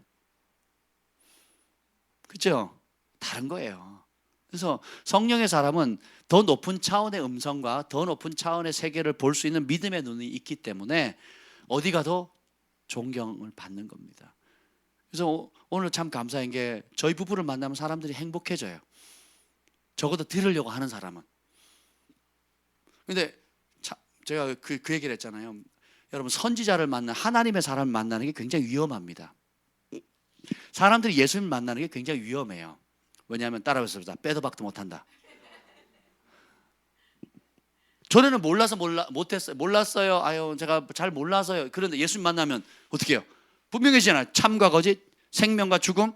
그렇죠? 다른 거예요. 그래서 성령의 사람은 더 높은 차원의 음성과 더 높은 차원의 세계를 볼 수 있는 믿음의 눈이 있기 때문에 어디 가도 존경을 받는 겁니다. 그래서 오늘 참 감사한 게 저희 부부를 만나면 사람들이 행복해져요. 적어도 들으려고 하는 사람은. 근데 제가 그 얘기를 했잖아요. 여러분, 선지자를 만나, 하나님의 사람을 만나는 게 굉장히 위험합니다. 사람들이 예수님을 만나는 게 굉장히 위험해요. 왜냐하면 따라해서 빼도 박도 못한다. 전에는 몰랐어요. 아유, 제가 잘 몰라서요. 그런데 예수님 만나면 어떻게 해요? 분명해지잖아요. 참과 거짓, 생명과 죽음,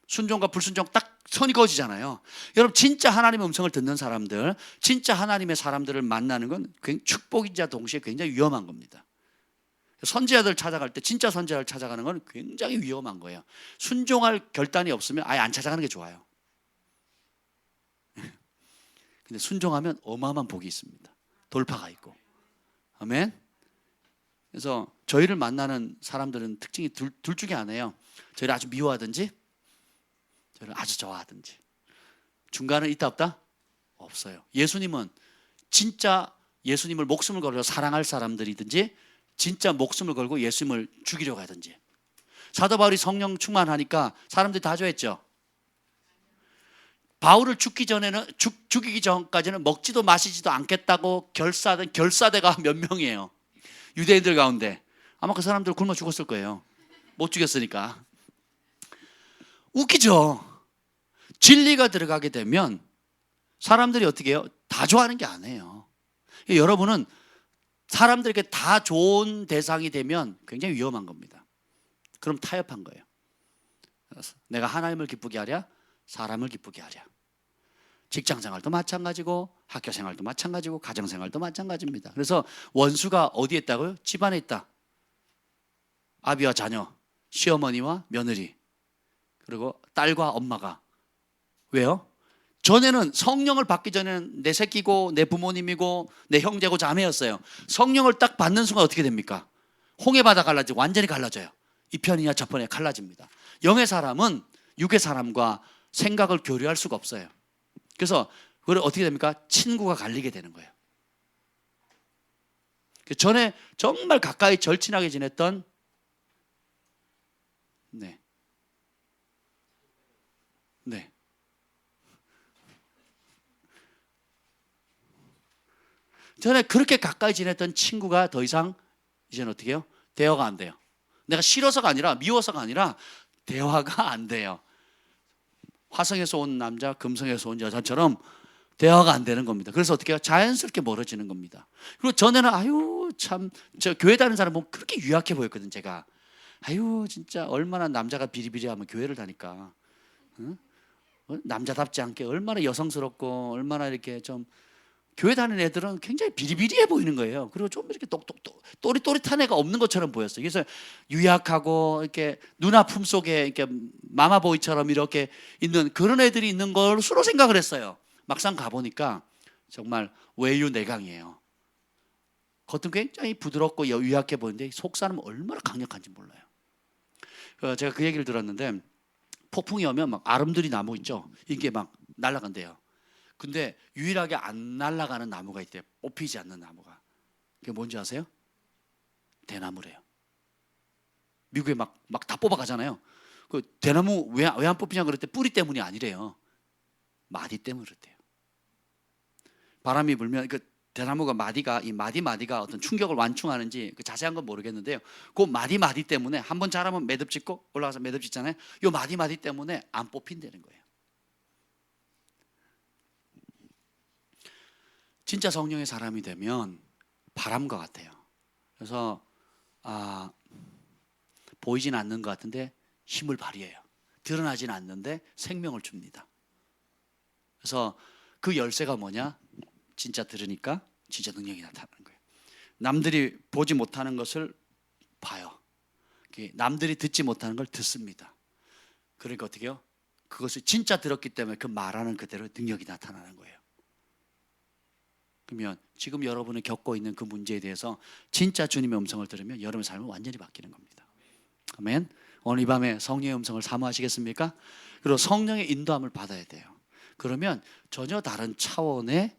순종과 불순종, 딱 선이 그어지잖아요. 여러분, 진짜 하나님의 음성을 듣는 사람들, 진짜 하나님의 사람들을 만나는 건 축복이자 동시에 굉장히 위험한 겁니다. 선지자들 찾아갈 때 진짜 선지자를 찾아가는 건 굉장히 위험한 거예요. 순종할 결단이 없으면 아예 안 찾아가는 게 좋아요. 근데 순종하면 어마어마한 복이 있습니다. 돌파가 있고. 아멘. 그래서 저희를 만나는 사람들은 특징이 둘 중에 하나예요. 저희를 아주 미워하든지 저희를 아주 좋아하든지. 중간은 있다 없다? 없어요. 예수님은 진짜 예수님을 목숨을 걸고 사랑할 사람들이든지 진짜 목숨을 걸고 예수님을 죽이려고 하든지. 사도 바울이 성령 충만하니까 사람들이 다 좋아했죠. 바울을 죽이기 전까지는 먹지도 마시지도 않겠다고 결사된 결사대가 몇 명이에요. 유대인들 가운데. 아마 그 사람들 굶어 죽었을 거예요. 못 죽였으니까. 웃기죠. 진리가 들어가게 되면 사람들이 어떻게 해요? 다 좋아하는 게 아니에요. 여러분은 사람들에게 다 좋은 대상이 되면 굉장히 위험한 겁니다. 그럼 타협한 거예요. 내가 하나님을 기쁘게 하랴, 사람을 기쁘게 하랴. 직장 생활도 마찬가지고 학교 생활도 마찬가지고 가정 생활도 마찬가지입니다. 그래서 원수가 어디에 있다고요? 집안에 있다. 아비와 자녀, 시어머니와 며느리, 그리고 딸과 엄마가. 왜요? 전에는 성령을 받기 전에는 내 새끼고 내 부모님이고 내 형제고 자매였어요. 성령을 딱 받는 순간 어떻게 됩니까? 홍해바다 갈라지고 완전히 갈라져요. 이 편이냐 저 편이냐 갈라집니다. 영의 사람은 육의 사람과 생각을 교류할 수가 없어요. 그래서 어떻게 됩니까? 친구가 갈리게 되는 거예요. 전에 정말 가까이 절친하게 지냈던 네. 전에 그렇게 가까이 지냈던 친구가 더 이상 이제는 어떻게 해요? 대화가 안 돼요. 내가 싫어서가 아니라 미워서가 아니라 대화가 안 돼요. 화성에서 온 남자, 금성에서 온 여자처럼 대화가 안 되는 겁니다. 그래서 어떻게 해요? 자연스럽게 멀어지는 겁니다. 그리고 전에는 아유 참 저 교회 다니는 사람 보면 그렇게 유약해 보였거든. 제가 아유 진짜 얼마나 남자가 비리비리하면 교회를 다니까 응? 남자답지 않게 얼마나 여성스럽고 얼마나 이렇게 좀 교회 다니는 애들은 굉장히 비리비리해 보이는 거예요. 그리고 좀 이렇게 또릿또릿한 애가 없는 것처럼 보였어요. 그래서 유약하고 이렇게 누나 품 속에 이렇게 마마보이처럼 이렇게 있는 그런 애들이 있는 것으로 생각을 했어요. 막상 가보니까 정말 외유내강이에요. 겉은 굉장히 부드럽고 유약해 보이는데 속 사람은 얼마나 강력한지 몰라요. 제가 그 얘기를 들었는데 폭풍이 오면 막 아름드리 나무 있죠. 이게 막 날아간대요. 근데 유일하게 안 날아가는 나무가 있대요. 뽑히지 않는 나무가. 그게 뭔지 아세요? 대나무래요. 미국에 막 다 뽑아가잖아요. 그 대나무 왜 안 뽑히냐 그랬대. 뿌리 때문이 아니래요. 마디 때문에 그랬대요. 바람이 불면 대나무가 마디가 이 마디가 어떤 충격을 완충하는지 그 자세한 건 모르겠는데요. 그 마디 때문에 한번 자라면 매듭 짓고 올라가서 매듭 짓잖아요. 요 마디 때문에 안 뽑힌다는 거예요. 진짜 성령의 사람이 되면 바람과 같아요. 그래서 보이진 않는 것 같은데 힘을 발휘해요. 드러나진 않는데 생명을 줍니다. 그래서 그 열쇠가 뭐냐? 진짜 들으니까 진짜 능력이 나타나는 거예요. 남들이 보지 못하는 것을 봐요. 남들이 듣지 못하는 걸 듣습니다. 그러니까 어떻게 해요? 그것을 진짜 들었기 때문에 그 말하는 그대로 능력이 나타나는 거예요. 그러면 지금 여러분이 겪고 있는 그 문제에 대해서 진짜 주님의 음성을 들으면 여러분의 삶은 완전히 바뀌는 겁니다. 아멘. 오늘 이 밤에 성령의 음성을 사모하시겠습니까? 그리고 성령의 인도함을 받아야 돼요. 그러면 전혀 다른 차원의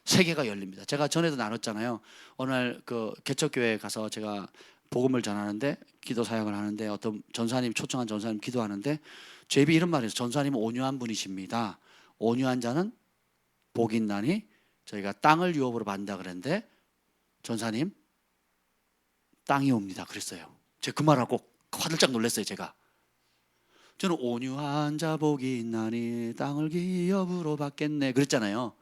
세계가 열립니다. 제가 전에도 나눴잖아요. 오늘 그 개척교회에 가서 제가 복음을 전하는데 기도 사역을 하는데 어떤 전사님 초청한 전사님 기도하는데 제 입에 이런 말이 있어요. 전사님은 온유한 분이십니다. 온유한 자는 복이 있나니 저희가 땅을 유업으로 받는다 그랬는데 전사님 땅이 옵니다 그랬어요. 제가 그 말하고 화들짝 놀랐어요. 제가 저는 온유한 자 복이 있나니 땅을 기업으로 받겠네 그랬잖아요.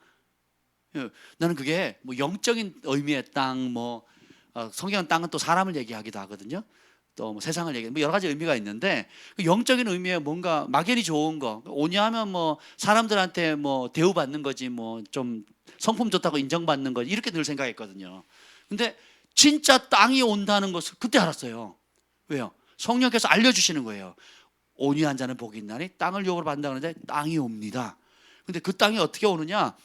나는 그게 뭐 영적인 의미의 땅, 성경 땅은 또 사람을 얘기하기도 하거든요. 또 뭐 세상을 얘기, 뭐 여러 가지 의미가 있는데 그 영적인 의미에 뭔가 막연히 좋은 거, 온유하면 뭐 사람들한테 뭐 대우받는 거지, 뭐 좀 성품 좋다고 인정받는 거지 이렇게 늘 생각했거든요. 근데 진짜 땅이 온다는 것을 그때 알았어요. 왜요? 성령께서 알려주시는 거예요. 온유한 자는 복이 있나니 땅을 유업으로 받는다 그러는데 땅이 옵니다. 근데 그 땅이 어떻게 오느냐?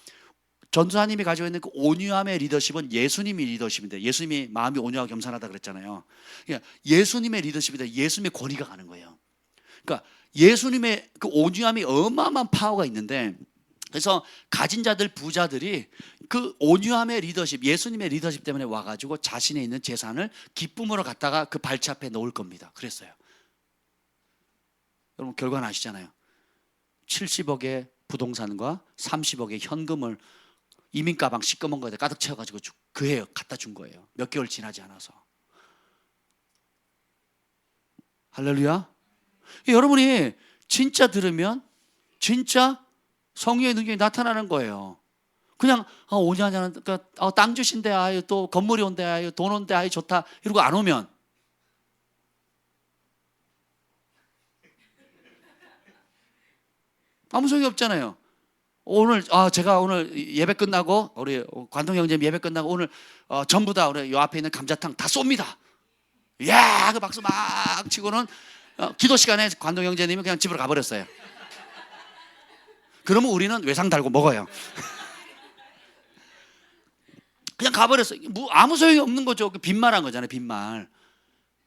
전도사님이 가지고 있는 그 온유함의 리더십은 예수님이 리더십인데 예수님이 마음이 온유하고 겸손하다 그랬잖아요. 그러니까 예수님의 리더십이다. 예수님의 권위가 가는 거예요. 그러니까 예수님의 그 온유함이 어마어마한 파워가 있는데 그래서 가진 자들 부자들이 그 온유함의 리더십 예수님의 리더십 때문에 와가지고 자신에 있는 재산을 기쁨으로 갖다가 그 발치 앞에 놓을 겁니다. 그랬어요. 여러분 결과는 아시잖아요. 70억의 부동산과 30억의 현금을 이민 가방 시꺼먼 거에다 가득 채워가지고 그 해 갖다 준 거예요. 몇 개월 지나지 않아서. 할렐루야. 여러분이 진짜 들으면 진짜 성령의 능력이 나타나는 거예요. 그냥 오냐냐는 땅 주신대 아유 또 건물이 온대 아유 돈 온대 아유 좋다 이러고 안 오면 아무 소용이 없잖아요. 오늘 제가 오늘 예배 끝나고 우리 관동 형제님 예배 끝나고 오늘 전부 다 우리 요 앞에 있는 감자탕 다 쏩니다. 야, 그 박수 막 치고는 기도 시간에 관동 형제님이 그냥 집으로 가버렸어요. 그러면 우리는 외상 달고 먹어요. 그냥 가버렸어요. 뭐 아무 소용이 없는 거죠. 빈말한 거잖아요. 빈말,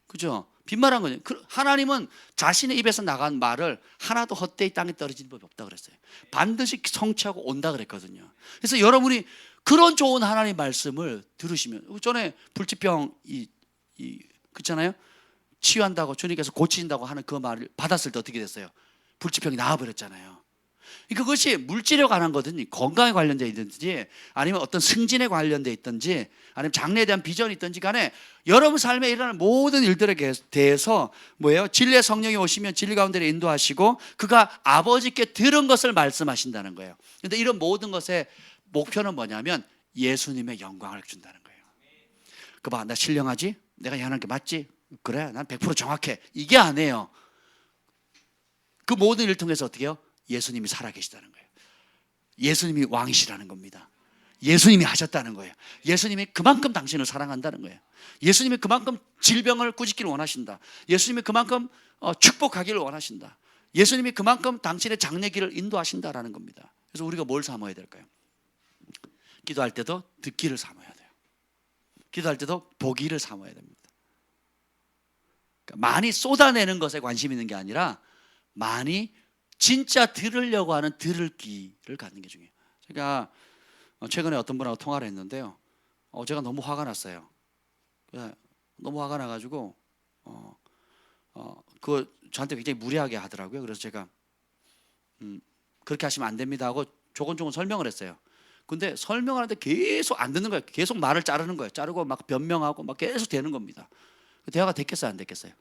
그죠? 빈말한 거죠. 하나님은 자신의 입에서 나간 말을 하나도 헛되이 땅에 떨어지는 법이 없다 그랬어요. 반드시 성취하고 온다 그랬거든요. 그래서 여러분이 그런 좋은 하나님의 말씀을 들으시면 전에 불치병 그렇잖아요. 치유한다고 주님께서 고치신다고 하는 그 말을 받았을 때 어떻게 됐어요? 불치병이 나아버렸잖아요. 그것이 물질에 관한 거든지 건강에 관련되어 있든지 아니면 어떤 승진에 관련되어 있든지 아니면 장래에 대한 비전이 있든지 간에 여러분 삶에 일어나는 모든 일들에 대해서 뭐예요? 진리의 성령이 오시면 진리 가운데 인도하시고 그가 아버지께 들은 것을 말씀하신다는 거예요. 그런데 이런 모든 것의 목표는 뭐냐면 예수님의 영광을 준다는 거예요. 봐, 나 신령하지? 내가 하는 게 맞지? 그래, 난 100% 정확해. 이게 아니에요. 그 모든 일을 통해서 어떻게 해요? 예수님이 살아계시다는 거예요. 예수님이 왕이시라는 겁니다. 예수님이 하셨다는 거예요. 예수님이 그만큼 당신을 사랑한다는 거예요. 예수님이 그만큼 질병을 꾸짖기를 원하신다. 예수님이 그만큼 축복하기를 원하신다. 예수님이 그만큼 당신의 장래길을 인도하신다라는 겁니다. 그래서 우리가 뭘 사모해야 될까요? 기도할 때도 듣기를 사모해야 돼요. 기도할 때도 보기를 사모해야 됩니다. 그러니까 많이 쏟아내는 것에 관심 있는 게 아니라 많이 진짜 들으려고 하는 들을 귀를 갖는 게 중요해요. 제가 최근에 어떤 분하고 통화를 했는데요. 제가 너무 화가 났어요. 너무 화가 나가지고 그거 저한테 굉장히 무례하게 하더라고요. 그래서 제가 그렇게 하시면 안 됩니다 하고 조곤조곤 설명을 했어요. 근데 설명하는데 계속 안 듣는 거예요. 계속 말을 자르는 거예요. 자르고 막 변명하고 막 계속 되는 겁니다. 대화가 됐겠어요, 안 됐겠어요?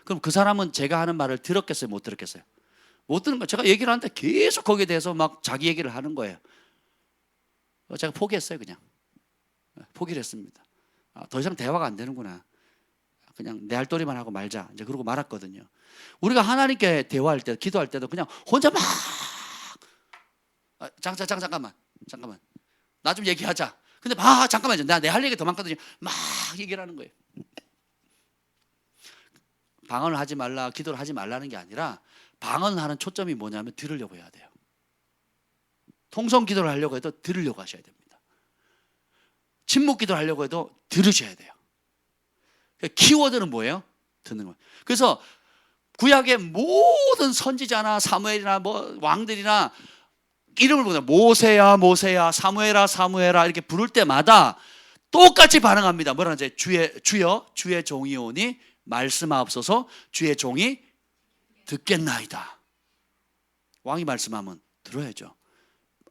그럼 그 사람은 제가 하는 말을 들었겠어요, 못 들었겠어요? 못 듣는 거예요. 제가 얘기를 하는데 계속 거기에 대해서 막 자기 얘기를 하는 거예요. 제가 포기했어요, 그냥. 포기를 했습니다. 더 이상 대화가 안 되는구나. 그냥 내 할 도리만 하고 말자. 이제 그러고 말았거든요. 우리가 하나님께 대화할 때, 기도할 때도 그냥 혼자 막 잠깐만. 나 좀 얘기하자. 근데 잠깐만요. 내 할 얘기 더 많거든요. 막 얘기를 하는 거예요. 방언을 하지 말라, 기도를 하지 말라는 게 아니라 방언하는 초점이 뭐냐면 들으려고 해야 돼요. 통성 기도를 하려고 해도 들으려고 하셔야 됩니다. 침묵 기도를 하려고 해도 들으셔야 돼요. 키워드는 뭐예요? 듣는 거예요. 그래서 구약의 모든 선지자나 사무엘이나 뭐 왕들이나 이름을 보자. 모세야 사무엘아 이렇게 부를 때마다 똑같이 반응합니다. 뭐라 하지? 주여 주의 종이 오니 말씀하옵소서. 주의 종이 듣겠나이다. 왕이 말씀하면 들어야죠.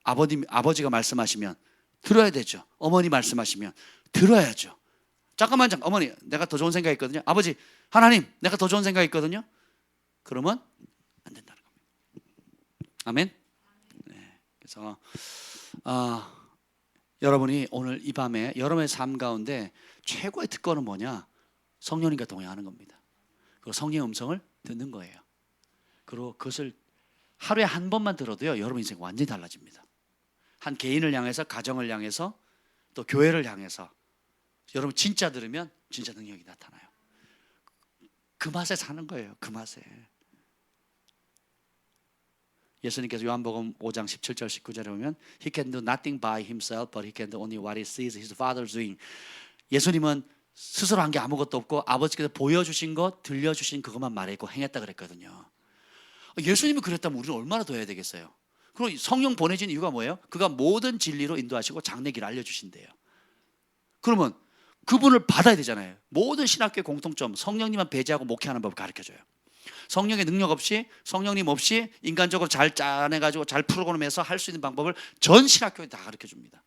아버지가 말씀하시면 들어야 되죠. 어머니 말씀하시면 들어야죠. 잠깐만 어머니 내가 더 좋은 생각이 있거든요. 아버지 하나님 내가 더 좋은 생각이 있거든요. 그러면 안 된다는 겁니다. 아멘. 네, 그래서 여러분이 오늘 이 밤에 여러분의 삶 가운데 최고의 특권은 뭐냐? 성령님과 동행하는 겁니다. 그리고 성령의 음성을 듣는 거예요. 그리고 그것을 하루에 한 번만 들어도요 여러분 인생 완전히 달라집니다. 한 개인을 향해서, 가정을 향해서, 또 교회를 향해서 여러분 진짜 들으면 진짜 능력이 나타나요. 그 맛에 사는 거예요. 그 맛에. 예수님께서 요한복음 5장 17절 19절에 보면 He can do nothing by himself but he can do only what he sees his father doing. 예수님은 스스로 한 게 아무것도 없고 아버지께서 보여주신 것, 들려주신 그것만 말했고 행했다 그랬거든요. 예수님이 그랬다면 우리는 얼마나 더 해야 되겠어요? 그리고 성령 보내신 이유가 뭐예요? 그가 모든 진리로 인도하시고 장래길을 알려주신대요. 그러면 그분을 받아야 되잖아요. 모든 신학교의 공통점, 성령님만 배제하고 목회하는 법을 가르쳐줘요. 성령의 능력 없이, 성령님 없이 인간적으로 잘 짜내가지고 잘 프로그램해서 할 수 있는 방법을 전 신학교에 다 가르쳐줍니다.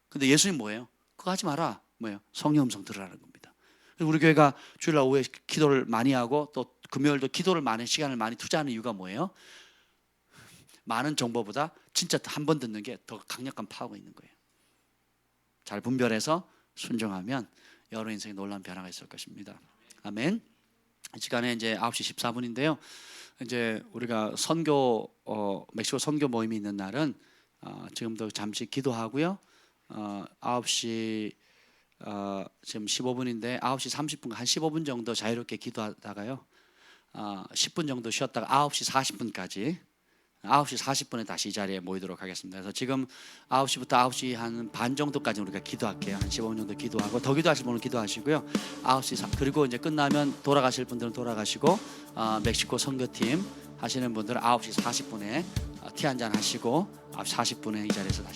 근데 예수님 뭐예요? 그거 하지 마라. 뭐예요? 성령 음성 들으라는 겁니다. 우리 교회가 주일날 오후에 기도를 많이 하고 또 금요일도 기도를 많은 시간을 많이 투자하는 이유가 뭐예요? 많은 정보보다 진짜 한 번 듣는 게 더 강력한 파워가 있는 거예요. 잘 분별해서 순종하면 여러 인생에 놀라운 변화가 있을 것입니다. 아멘. 이 시간에 이제 9시 14분인데요. 이제 우리가 멕시코 선교 모임이 있는 날은 지금도 잠시 기도하고요. 9시 지금 15분인데 9시 30분 한 15분 정도 자유롭게 기도하다가요. 10분 정도 쉬었다가 9시 40분까지 9시 40분에 다시 이 자리에 모이도록 하겠습니다. 그래서 지금 9시부터 9시 한 반 정도까지 우리가 기도할게요. 한 15분 정도 기도하고 더 기도하실 분은 기도하시고요. 9시 그리고 이제 끝나면 돌아가실 분들은 돌아가시고 멕시코 선교팀 하시는 분들은 9시 40분에 티 한잔 하시고 9시 40분에 이 자리에서 다시